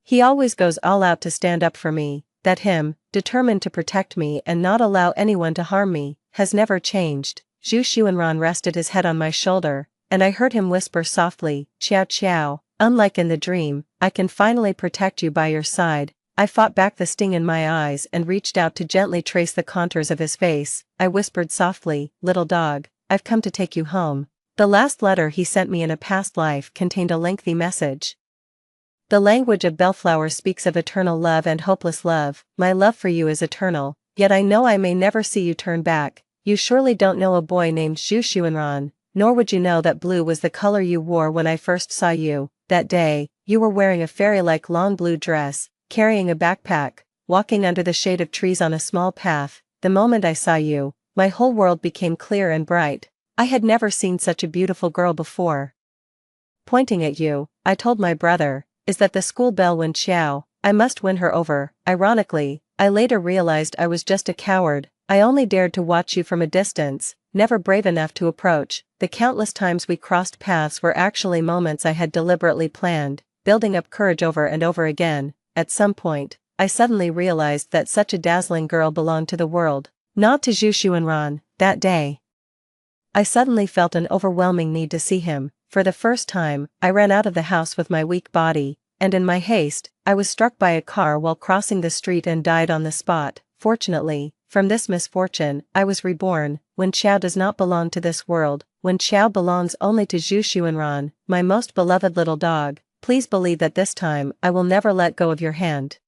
he always goes all out to stand up for me. That him, determined to protect me and not allow anyone to harm me, has never changed. Zhu Xuanran rested his head on my shoulder, and I heard him whisper softly, Qiao Qiao, unlike in the dream, I can finally protect you by your side. I fought back the sting in my eyes and reached out to gently trace the contours of his face. I whispered softly, little dog, I've come to take you home. The last letter he sent me in a past life contained a lengthy message. The language of Bellflower speaks of eternal love and hopeless love. My love for you is eternal, yet I know I may never see you turn back. You surely don't know a boy named Zhu Xuanran, nor would you know that blue was the color you wore when I first saw you. That day, you were wearing a fairy-like long blue dress, carrying a backpack, walking under the shade of trees on a small path. The moment I saw you, my whole world became clear and bright. I had never seen such a beautiful girl before. Pointing at you, I told my brother, is that the school belle Wen Xiao? I must win her over. Ironically, I later realized I was just a coward. I only dared to watch you from a distance, never brave enough to approach. The countless times we crossed paths were actually moments I had deliberately planned, building up courage over and over again. At some point, I suddenly realized that such a dazzling girl belonged to the world, not to Zhu Xuanran. That day, I suddenly felt an overwhelming need to see him. For the first time, I ran out of the house with my weak body, and in my haste, I was struck by a car while crossing the street and died on the spot. Fortunately, from this misfortune, I was reborn. Wen Xiao does not belong to this world. Wen Xiao belongs only to Zhu Xuanran, my most beloved little dog. Please believe that this time I will never let go of your hand.